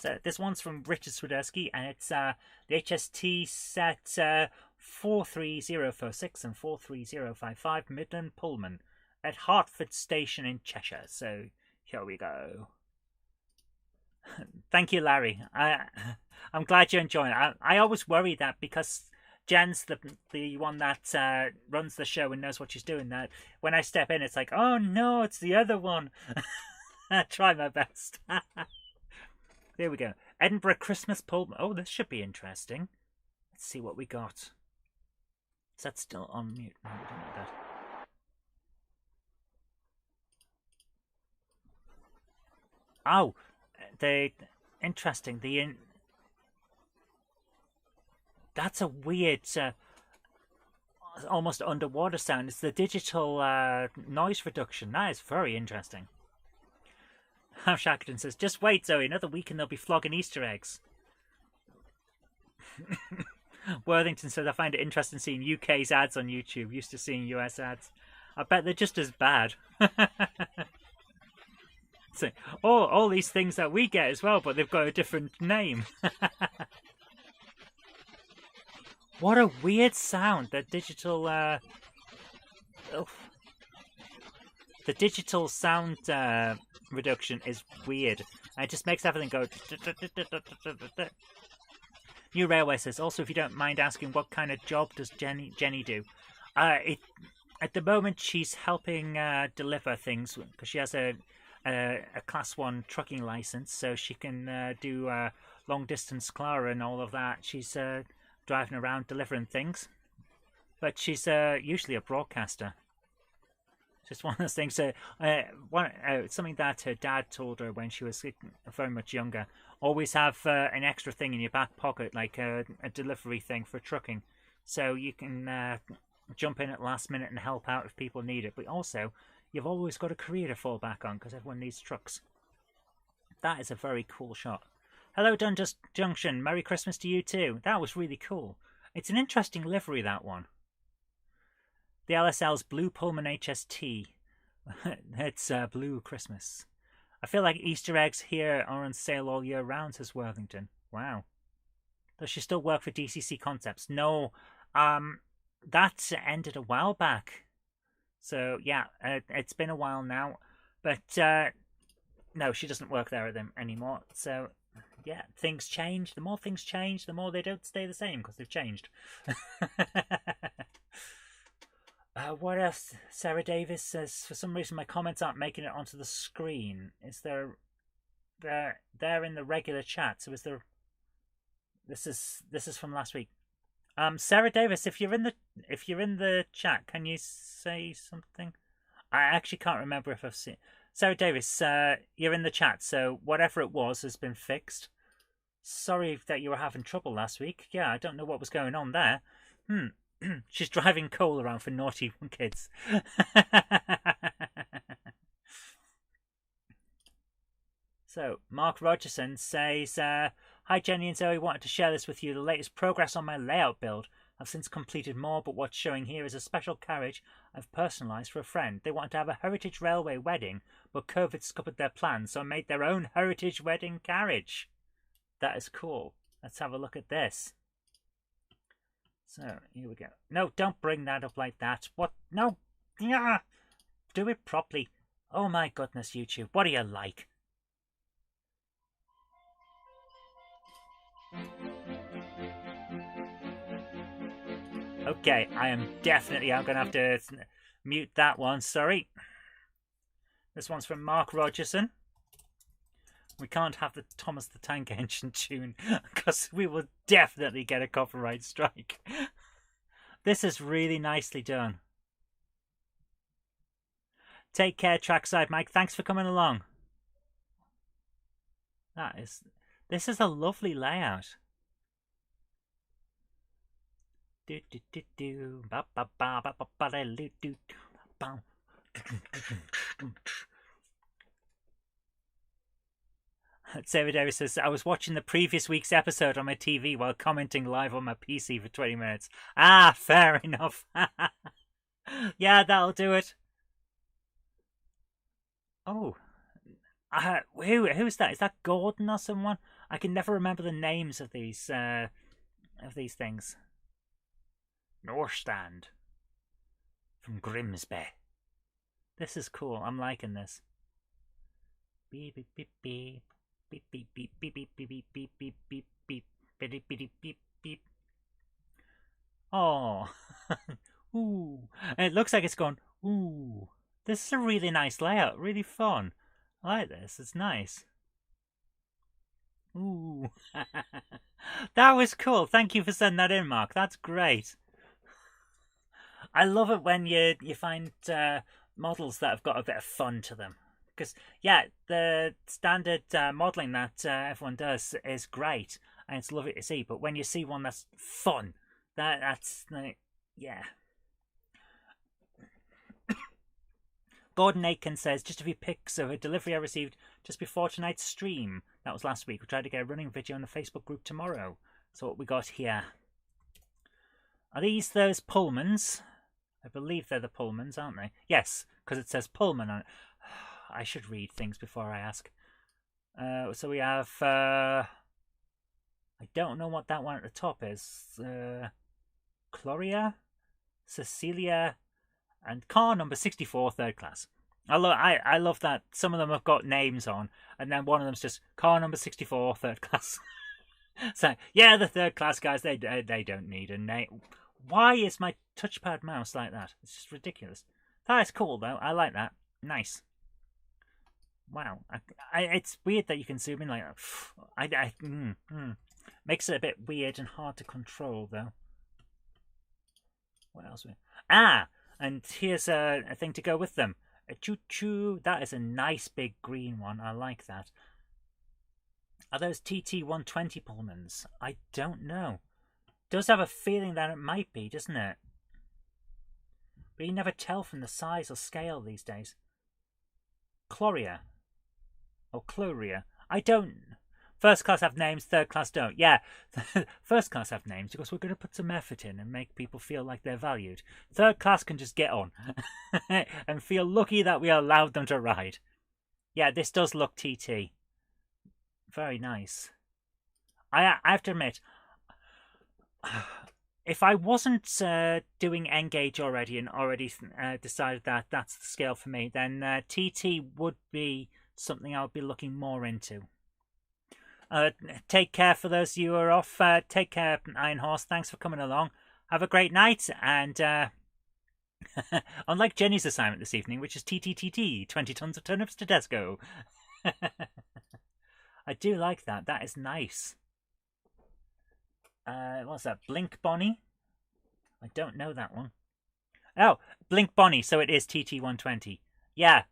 So this one's from Richard Swiderski, and it's the HST set 43046 and 43055 Midland Pullman at Hertford Station in Cheshire. So here we go. Thank you, Larry. I'm glad you're enjoying it. I always worry that because Jen's the one that runs the show and knows what she's doing, that when I step in, it's like, oh no, it's the other one. I try my best. There we go. Edinburgh Christmas Pullman. Oh, this should be interesting. Let's see what we got. Is that still on mute? No, we don't need that. Oh, interesting. That's a weird, almost underwater sound. It's the digital noise reduction. That is very interesting. How Shackleton says, just wait, Zoe, another week and they'll be flogging Easter eggs. Worthington says, I find it interesting seeing UK's ads on YouTube. Used to seeing US ads. I bet they're just as bad. So, all these things that we get as well, but they've got a different name. What a weird sound. The digital sound reduction is weird. And it just makes everything go... New Railway says, also, if you don't mind asking, what kind of job does Jenny do? At the moment, she's helping deliver things, because she has a Class 1 trucking license, so she can do long-distance Clara and all of that. She's driving around delivering things. But she's usually a broadcaster. Just one of those things. Something that her dad told her when she was very much younger. Always have an extra thing in your back pocket, like a delivery thing for trucking. So you can jump in at the last minute and help out if people need it. But also, you've always got a career to fall back on because everyone needs trucks. That is a very cool shot. Hello, Dundas Junction. Merry Christmas to you too. That was really cool. It's an interesting livery, that one. The LSL's Blue Pullman HST. It's Blue Christmas. I feel like Easter eggs here are on sale all year round, says Worthington. Wow. Does she still work for DCC Concepts? No. That ended a while back. So, yeah, it's been a while now. But, no, she doesn't work there with them anymore. So, yeah, things change. The more things change, the more they don't stay the same because they've changed. What else? Sarah Davis says, for some reason my comments aren't making it onto the screen. Is there... They're in the regular chat, so is there... This is from last week. Sarah Davis, if you're in the chat, can you say something? I actually can't remember if I've seen... Sarah Davis, you're in the chat, so whatever it was has been fixed. Sorry that you were having trouble last week. Yeah, I don't know what was going on there. She's driving Cole around for naughty kids. So, Mark Rogerson says, hi Jenny and Zoe, wanted to share this with you. The latest progress on my layout build. I've since completed more, but what's showing here is a special carriage I've personalised for a friend. They wanted to have a Heritage Railway wedding, but COVID scuppered their plans, so I made their own Heritage wedding carriage. That is cool. Let's have a look at this. So, here we go. No, don't bring that up like that. What? No! Yeah! Do it properly. Oh my goodness, YouTube. What are you like? Okay, I'm going to have to mute that one, sorry. This one's from Mark Rogerson. We can't have the Thomas the Tank Engine tune, because we will definitely get a copyright strike. This is really nicely done. Take care, Trackside Mike. Thanks for coming along. This is a lovely layout. Do do do do ba ba ba ba ba ba do do ba. Sarah Davis says, I was watching the previous week's episode on my TV while commenting live on my PC for 20 minutes. Ah, fair enough. Yeah, that'll do it. Oh, who's that? Is that Gordon or someone? I can never remember the names of these things. Norstand from Grimsby. This is cool. I'm liking this. Beep beep beep beep beep beep beep beep beep beep beep beep beep beep beep beep beep beep. Oh, ooh! And it looks like it's going ooh. This is a really nice layout. Really fun. I like this. It's nice. Ooh, that was cool. Thank you for sending that in, Mark. That's great. I love it when you find models that have got a bit of fun to them. Because, yeah, the standard modelling that everyone does is great. And it's lovely to see. But when you see one that's fun, that's like, yeah. Gordon Aiken says, just a few pics of a delivery I received just before tonight's stream. That was last week. We'll try to get a running video in the Facebook group tomorrow. So what we got here. Are these those Pullmans? I believe they're the Pullmans, aren't they? Yes, because it says Pullman on it. I should read things before I ask. So we have... I don't know what that one at the top is. Gloria, Cecilia, and car number 64, third class. I love that some of them have got names on, and then one of them's just car number 64, third class. So, yeah, the third class guys, they don't need a name. Why is my touchpad mouse like that? It's just ridiculous. That is cool, though. I like that. Nice. Wow. It's weird that you can zoom in like that. Makes it a bit weird and hard to control, though. What else? Ah! And here's a thing to go with them. A choo-choo. That is a nice big green one. I like that. Are those TT120 Pullmans? I don't know. Does have a feeling that it might be, doesn't it? But you never tell from the size or scale these days. Gloria. Or Gloria. I don't... First class have names, third class don't. Yeah, first class have names because we're going to put some effort in and make people feel like they're valued. Third class can just get on and feel lucky that we allowed them to ride. Yeah, this does look TT. Very nice. I have to admit, if I wasn't doing Engage already and already decided that that's the scale for me, then TT would be something I would be looking more into. Take care for those of you who are off. Take care, Iron Horse. Thanks for coming along. Have a great night. And unlike Jenny's assignment this evening, which is TTTT, 20 tons of turnips to Tesco. I do like that. That is nice. What's that? Blink Bonnie? I don't know that one. Oh, Blink Bonnie. So it is TT120. Yeah,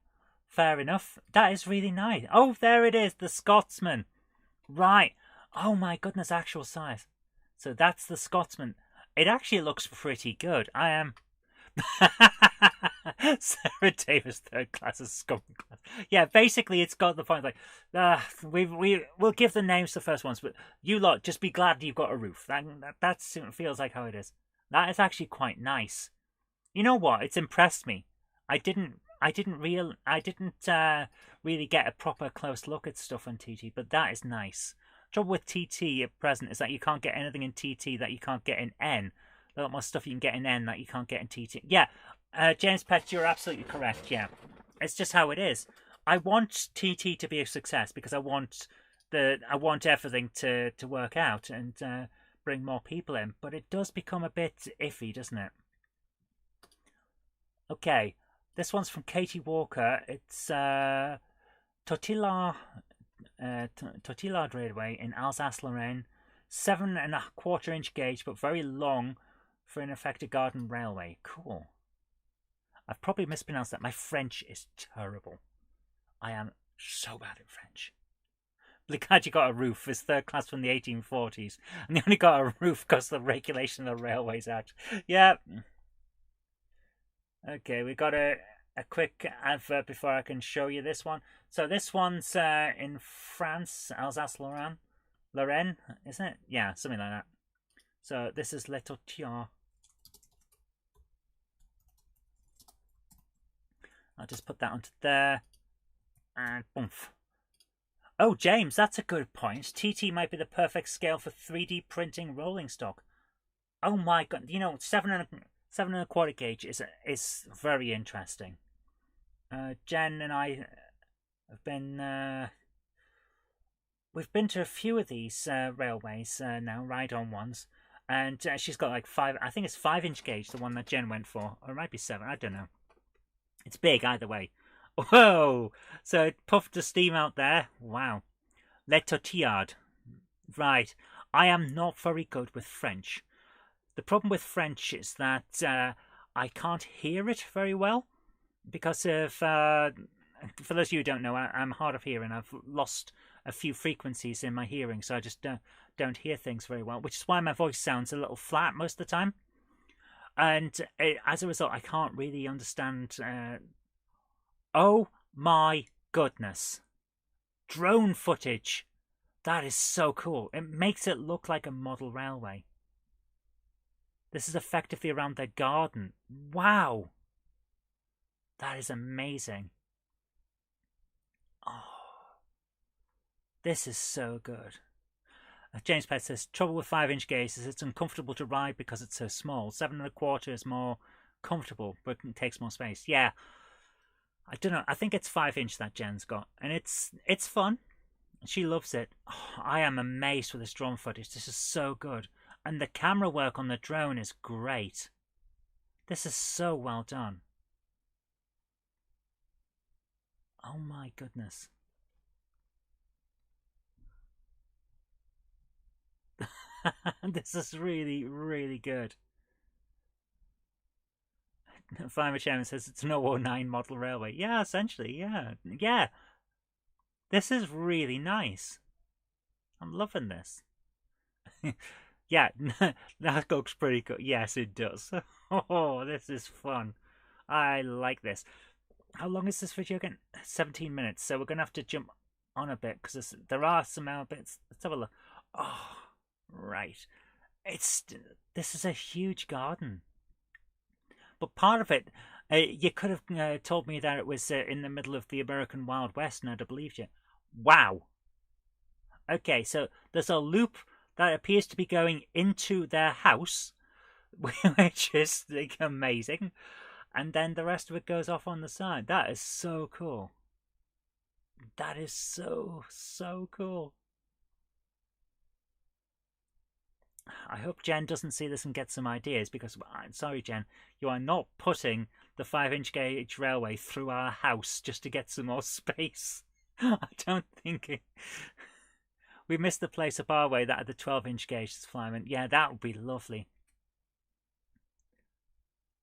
fair enough. That is really nice. Oh, there it is. The Scotsman. Right. Oh my goodness, actual size. So that's the Scotsman. It actually looks pretty good. I am... Sarah Davis, third class is scum class. Yeah, basically it's got the point like we'll give the names to the first ones, but you lot just be glad you've got a roof. That feels like how it is. That is actually quite nice. You know what? It's impressed me. I didn't really get a proper close look at stuff on TT, but that is nice. Trouble with TT at present is that you can't get anything in TT that you can't get in N. A lot more stuff you can get in N that you can't get in TT. Yeah, James Pett, you're absolutely correct. Yeah, it's just how it is. I want TT to be a success because I want everything to work out and bring more people in. But it does become a bit iffy, doesn't it? Okay, this one's from Katie Walker. It's Tortillard Railway in Alsace-Lorraine. 7.25-inch gauge, but very long for an affected garden railway. Cool. I've probably mispronounced that. My French is terrible. I am so bad at French. Glad you got a roof. It's third class from the 1840s. And they only got a roof because of the Regulation of the Railways Act. Yeah. Okay, we got a quick advert before I can show you this one. So this one's in France, Alsace-Lorraine. Lorraine, isn't it? Yeah, something like that. So this is Le Tortillard. I'll just put that onto there. And boom. Oh, James, that's a good point. TT might be the perfect scale for 3D printing rolling stock. Oh my god, you know, 7.25 gauge is very interesting. Jen and I have been... we've been to a few of these railways now, ride-on ones. And she's got like 5... I think it's 5-inch gauge, the one that Jen went for. Or it might be 7, I don't know. It's big either way. Whoa! So it puffed the steam out there. Wow. Le Tortillard. Right. I am not very good with French. The problem with French is that I can't hear it very well. Because of... for those of you who don't know, I'm hard of hearing. I've lost a few frequencies in my hearing, so I just don't hear things very well, which is why my voice sounds a little flat most of the time. And as a result, I can't really understand... oh my goodness. Drone footage. That is so cool. It makes it look like a model railway. This is effectively around their garden. Wow. That is amazing. Oh. This is so good. James Pett says, trouble with 5-inch gauge is it's uncomfortable to ride because it's so small. 7.25 is more comfortable, but it takes more space. Yeah. I don't know. I think it's 5-inch that Jen's got. And it's fun. She loves it. Oh, I am amazed with this drone footage. This is so good. And the camera work on the drone is great. This is so well done. Oh my goodness. This is really, really good. Fireman Chairman says it's an 009 model railway. Yeah, essentially, yeah. Yeah. This is really nice. I'm loving this. Yeah, that looks pretty good. Yes, it does. Oh, this is fun. I like this. How long is this video again? 17 minutes. So we're going to have to jump on a bit because there are some more bits. Let's have a look. Oh, right. This is a huge garden. But part of it, You could have told me that it was in the middle of the American Wild West, and I'd have believed you. Wow. Okay, so there's a loop that appears to be going into their house, which is like amazing, and then the rest of it goes off on the side. That is so cool. That is so cool. I hope Jen doesn't see this and get some ideas, because I'm sorry, Jen, you are not putting the 5-inch gauge railway through our house just to get some more space. I don't think it... We missed the place up our way that had the 12-inch gauge flying. Yeah, that would be lovely.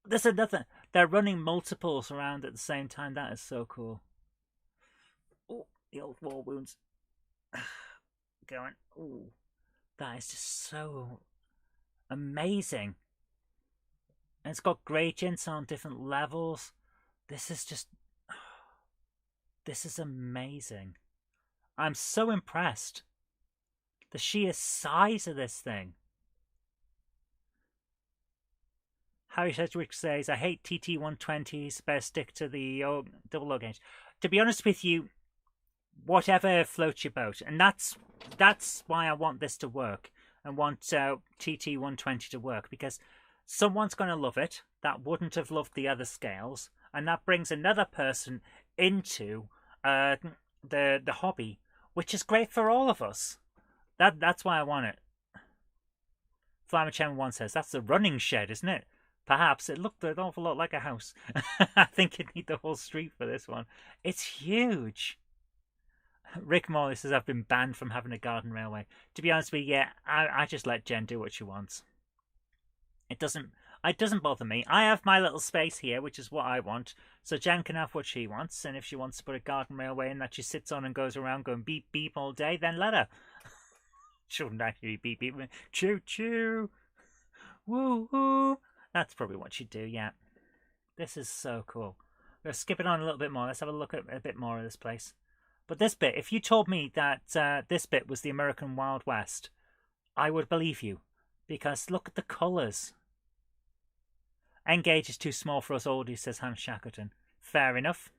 There's another. They're running multiples around at the same time. That is so cool. Oh, the old war wounds. Going. Oh, that is just so amazing. And it's got gradients on different levels. This is just... This is amazing. I'm so impressed. The sheer size of this thing. Harry Sedgwick says, I hate TT120s, better stick to the double O gauge. To be honest with you, whatever floats your boat. And that's why I want this to work. And want TT120 to work. Because someone's going to love it that wouldn't have loved the other scales. And that brings another person into the hobby. Which is great for all of us. That's why I want it. Flamachem 1 says, that's the running shed, isn't it? Perhaps. It looked an awful lot like a house. I think you'd need the whole street for this one. It's huge. Rick Morley says, I've been banned from having a garden railway. To be honest with you, yeah, I just let Jen do what she wants. It doesn't bother me. I have my little space here, which is what I want. So Jen can have what she wants. And if she wants to put a garden railway in that she sits on and goes around going beep beep all day, then let her. Shouldn't actually beep beep. Choo choo. Woo woo. That's probably what she'd do, yeah. This is so cool. Let's skip it on a little bit more. Let's have a look at a bit more of this place. But this bit, if you told me that this bit was the American Wild West, I would believe you. Because look at the colours. N-gauge is too small for us oldies, says Ham Shackleton. Fair enough.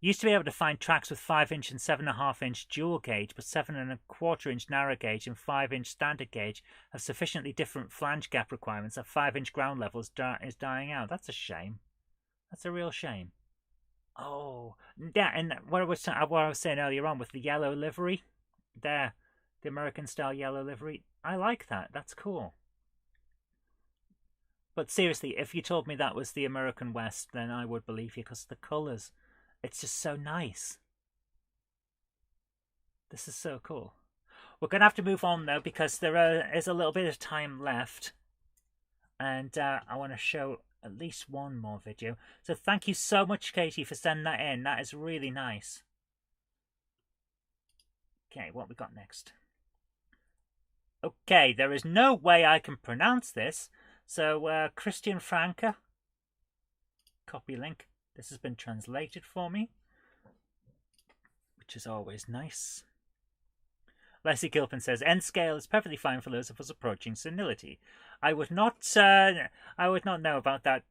Used to be able to find tracks with 5-inch and 7.5-inch dual gauge, but 7.25-inch narrow gauge and 5-inch standard gauge have sufficiently different flange gap requirements that 5-inch ground level is dying out. That's a shame. That's a real shame. Oh, yeah, and what I was saying earlier on with the yellow livery, there, the American style yellow livery, I like that. That's cool. But seriously, if you told me that was the American West, then I would believe you, because the colours. It's just so nice. This is so cool. We're going to have to move on, though, because there is a little bit of time left. And I want to show at least one more video. So thank you so much, Katie, for sending that in. That is really nice. Okay, what we got next? Okay, there is no way I can pronounce this. So, Christian Franke. Copy link. This has been translated for me, which is always nice. Leslie Gilpin says, N scale is perfectly fine for those of us approaching senility. I would not know about that.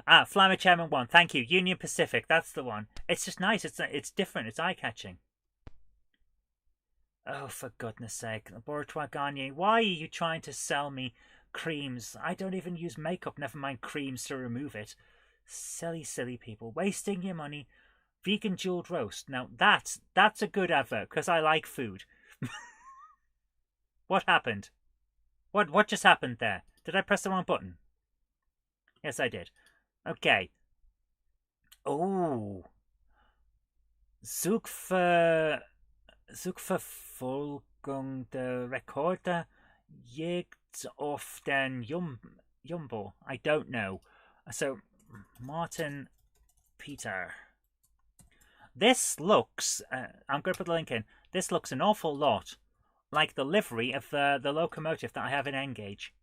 Flamachem 1, thank you. Union Pacific, that's the one. It's just nice. It's different. It's eye-catching. Oh, for goodness sake. Laboratoire Garnier, why are you trying to sell me creams? I don't even use makeup, never mind creams to remove it. Silly, silly people. Wasting your money. Vegan jeweled roast. Now, that's a good advert, because I like food. What happened? What just happened there? Did I press the wrong button? Yes, I did. Okay. Oh. Zugverfolgung Rekorder jagt auf den Jumbo. I don't know. So, Martin Peter. This looks, I'm going to put the link in, this looks an awful lot like the livery of the locomotive that I have in N-gauge.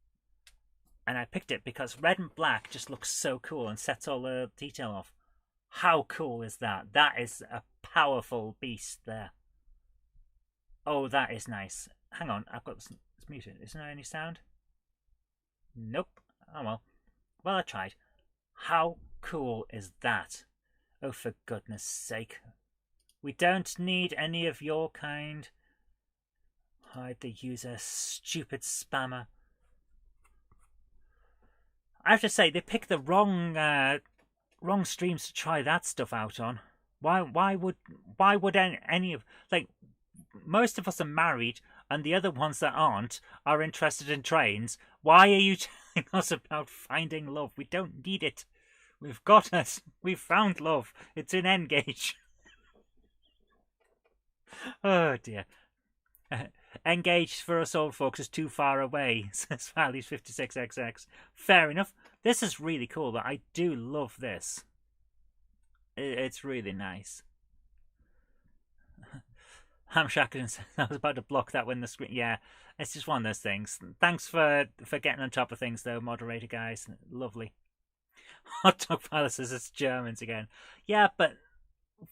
And I picked it because red and black just looks so cool and sets all the detail off. How cool is that? That is a powerful beast there. Oh, that is nice. Hang on, I've got this, it's muted. Isn't there any sound? Nope. Oh well. Well, I tried. How cool is that? Oh, for goodness sake. We don't need any of your kind. Hide the user, stupid spammer. I have to say, they picked the wrong streams to try that stuff out on. Why would any of, like, most of us are married and the other ones that aren't are interested in trains. Why are you telling us about finding love? We don't need it. We've got it. We've found love. It's in Engage. Oh dear. Engage for us old folks is too far away, says Valleys56XX. Fair enough. This is really cool. I do love this. It's really nice. Hamshackleton says, I was about to block that when the screen... Yeah, it's just one of those things. Thanks for getting on top of things, though, moderator guys. Lovely. Hot Dog Palace says it's Germans again. Yeah, but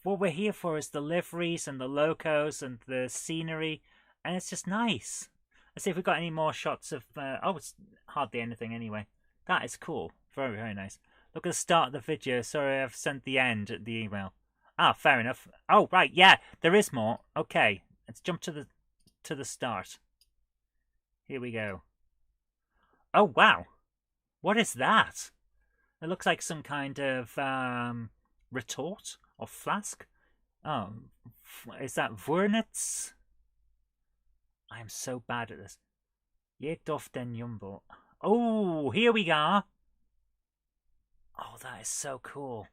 what we're here for is the liveries and the locos and the scenery, and it's just nice. Let's see if we've got any more shots of... oh, it's hardly anything anyway. That is cool. Very, very nice. Look at the start of the video. Sorry, I've sent the end at the email. Ah, fair enough. Oh, right, yeah, there is more. Okay, let's jump to the start. Here we go. Oh, wow. What is that? It looks like some kind of retort or flask. Oh, is that Wurnitz? I am so bad at this. Jegt auf den Jumbo. Oh, here we go. Oh, that is so cool.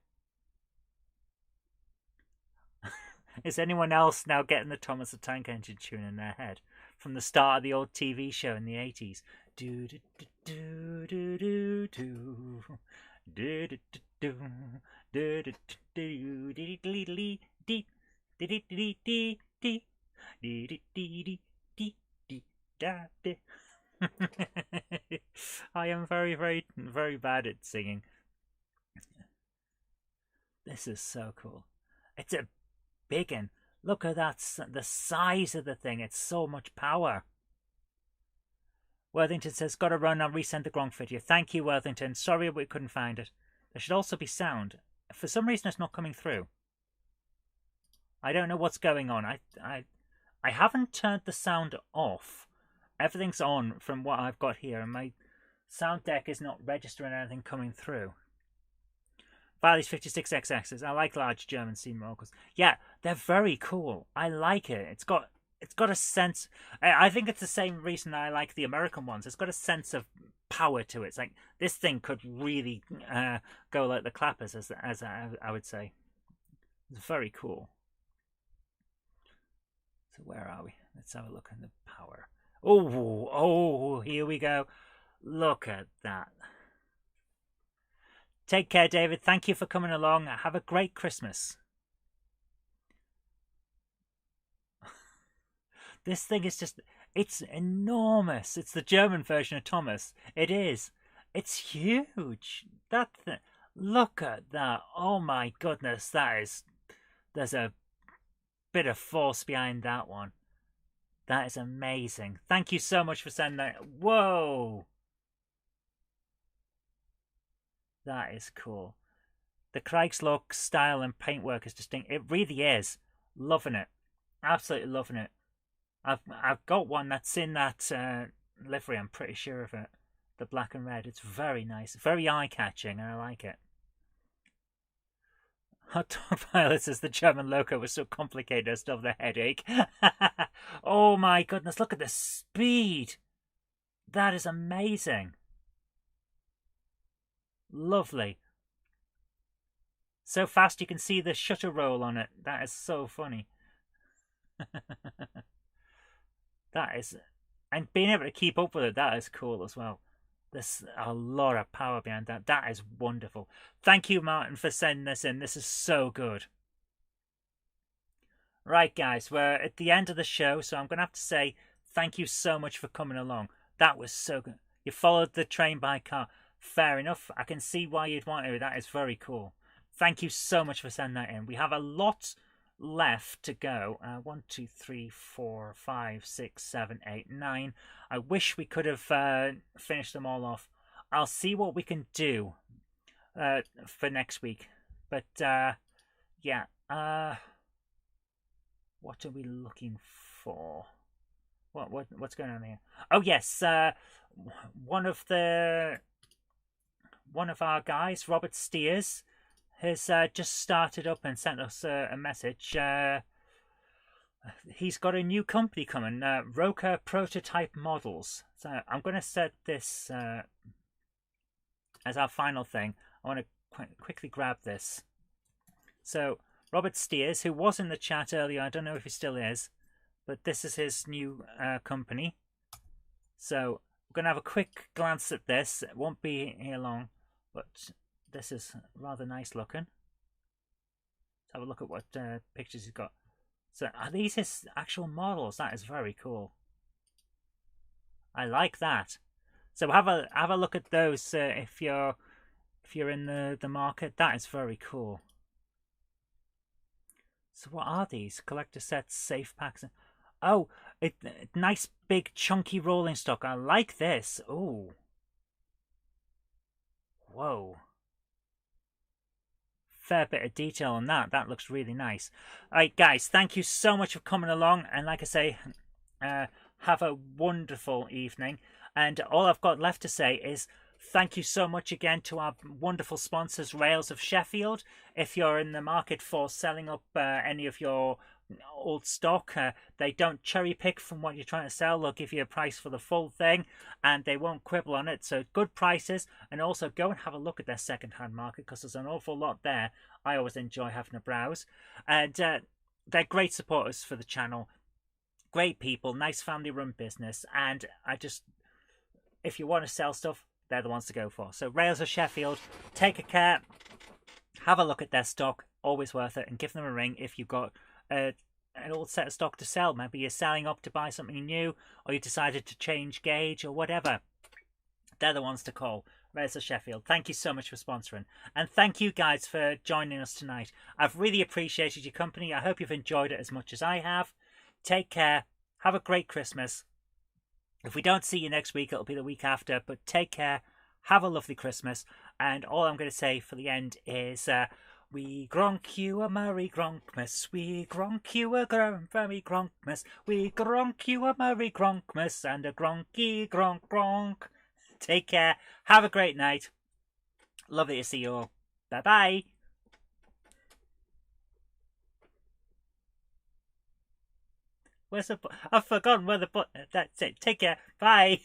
Is anyone else now getting the Thomas the Tank Engine tune in their head from the start of the old TV show in the 80s? Do do do do do do do do do do do do. I am very, very, very bad at singing. This is so cool. It's a big one. Look at that, the size of the thing. It's so much power. Worthington says, gotta run and resend the Gronk video. Thank you, Worthington. Sorry we couldn't find it. There should also be sound. For some reason it's not coming through. I don't know what's going on. I haven't turned the sound off. Everything's on from what I've got here, and my sound deck is not registering anything coming through. Valleys56XX. I like large German steam organs. Yeah, they're very cool. I like it. It's got a sense. I think it's the same reason I like the American ones. It's got a sense of power to it. It's like this thing could really go like the clappers, as I would say. It's very cool. So where are we? Let's have a look at the power. Oh, here we go. Look at that. Take care, David. Thank you for coming along. Have a great Christmas. This thing is just... It's enormous. It's the German version of Thomas. It is. It's huge. Look at that. Oh my goodness. There's a bit of force behind that one. That is amazing. Thank you so much for sending that. Whoa. That is cool. The Kriegslock style and paintwork is distinct. It really is. Loving it. Absolutely loving it. I've got one that's in that livery. I'm pretty sure of it. The black and red. It's very nice. Very eye-catching, and I like it. Hot Dog Pilot says the German logo was so complicated I still have the headache. Oh my goodness, look at the speed. That is amazing. Lovely. So fast you can see the shutter roll on it. That is so funny. That is... And being able to keep up with it, that is cool as well. There's a lot of power behind that. That is wonderful. Thank you, Martin, for sending this in. This is so good. Right, guys, we're at the end of the show, so I'm going to have to say thank you so much for coming along. That was so good. You followed the train by car. Fair enough. I can see why you'd want to. That is very cool. Thank you so much for sending that in. We have a lot left to go. 1, 2, 3, 4, 5, 6, 7, 8, 9. I wish we could have finished them all off. I'll see what we can do for next week. But yeah, what are we looking for? What's going on here? Oh yes, one of our guys, Robert Steers, has just started up and sent us a message. He's got a new company coming, Roker Prototype Models. So I'm going to set this as our final thing. I want to quickly grab this. So Robert Steers, who was in the chat earlier, I don't know if he still is, but this is his new company. So we're going to have a quick glance at this. It won't be here long, but this is rather nice looking. Let's have a look at what pictures he's got. So are these his actual models? That is very cool. I like that. So have a look at those if you're in the market. That is very cool. So what are these? Collector sets, safe packs. Oh, nice big chunky rolling stock. I like this. Oh. Whoa. Fair bit of detail on that. That looks really nice. Alright guys, thank you so much for coming along, and like I say, have a wonderful evening. And all I've got left to say is thank you so much again to our wonderful sponsors, Rails of Sheffield. If you're in the market for selling up any of your old stock, they don't cherry pick from what you're trying to sell. They'll give you a price for the full thing, and they won't quibble on it. So good prices. And also go and have a look at their second-hand market, because there's an awful lot there. I always enjoy having a browse. And they're great supporters for the channel. Great people, nice family-run business. And if you want to sell stuff, they're the ones to go for. So Rails of Sheffield, take a care. Have a look at their stock. Always worth it. And give them a ring if you've got an old set of stock to sell. Maybe you're selling up to buy something new, or you decided to change gauge or whatever. They're the ones to call. Rails of Sheffield. Thank you so much for sponsoring. And thank you guys for joining us tonight. I've really appreciated your company. I hope you've enjoyed it as much as I have. Take care. Have a great Christmas. If we don't see you next week, it'll be the week after. But take care. Have a lovely Christmas. And all I'm going to say for the end is... we gronk you a Merry Gronkmas, we gronk you a very Gronkmas, we gronk you a Merry Gronkmas and a gronky gronk gronk. Take care, have a great night, lovely to see you all, bye bye. I've forgotten where the button, that's it, take care, bye.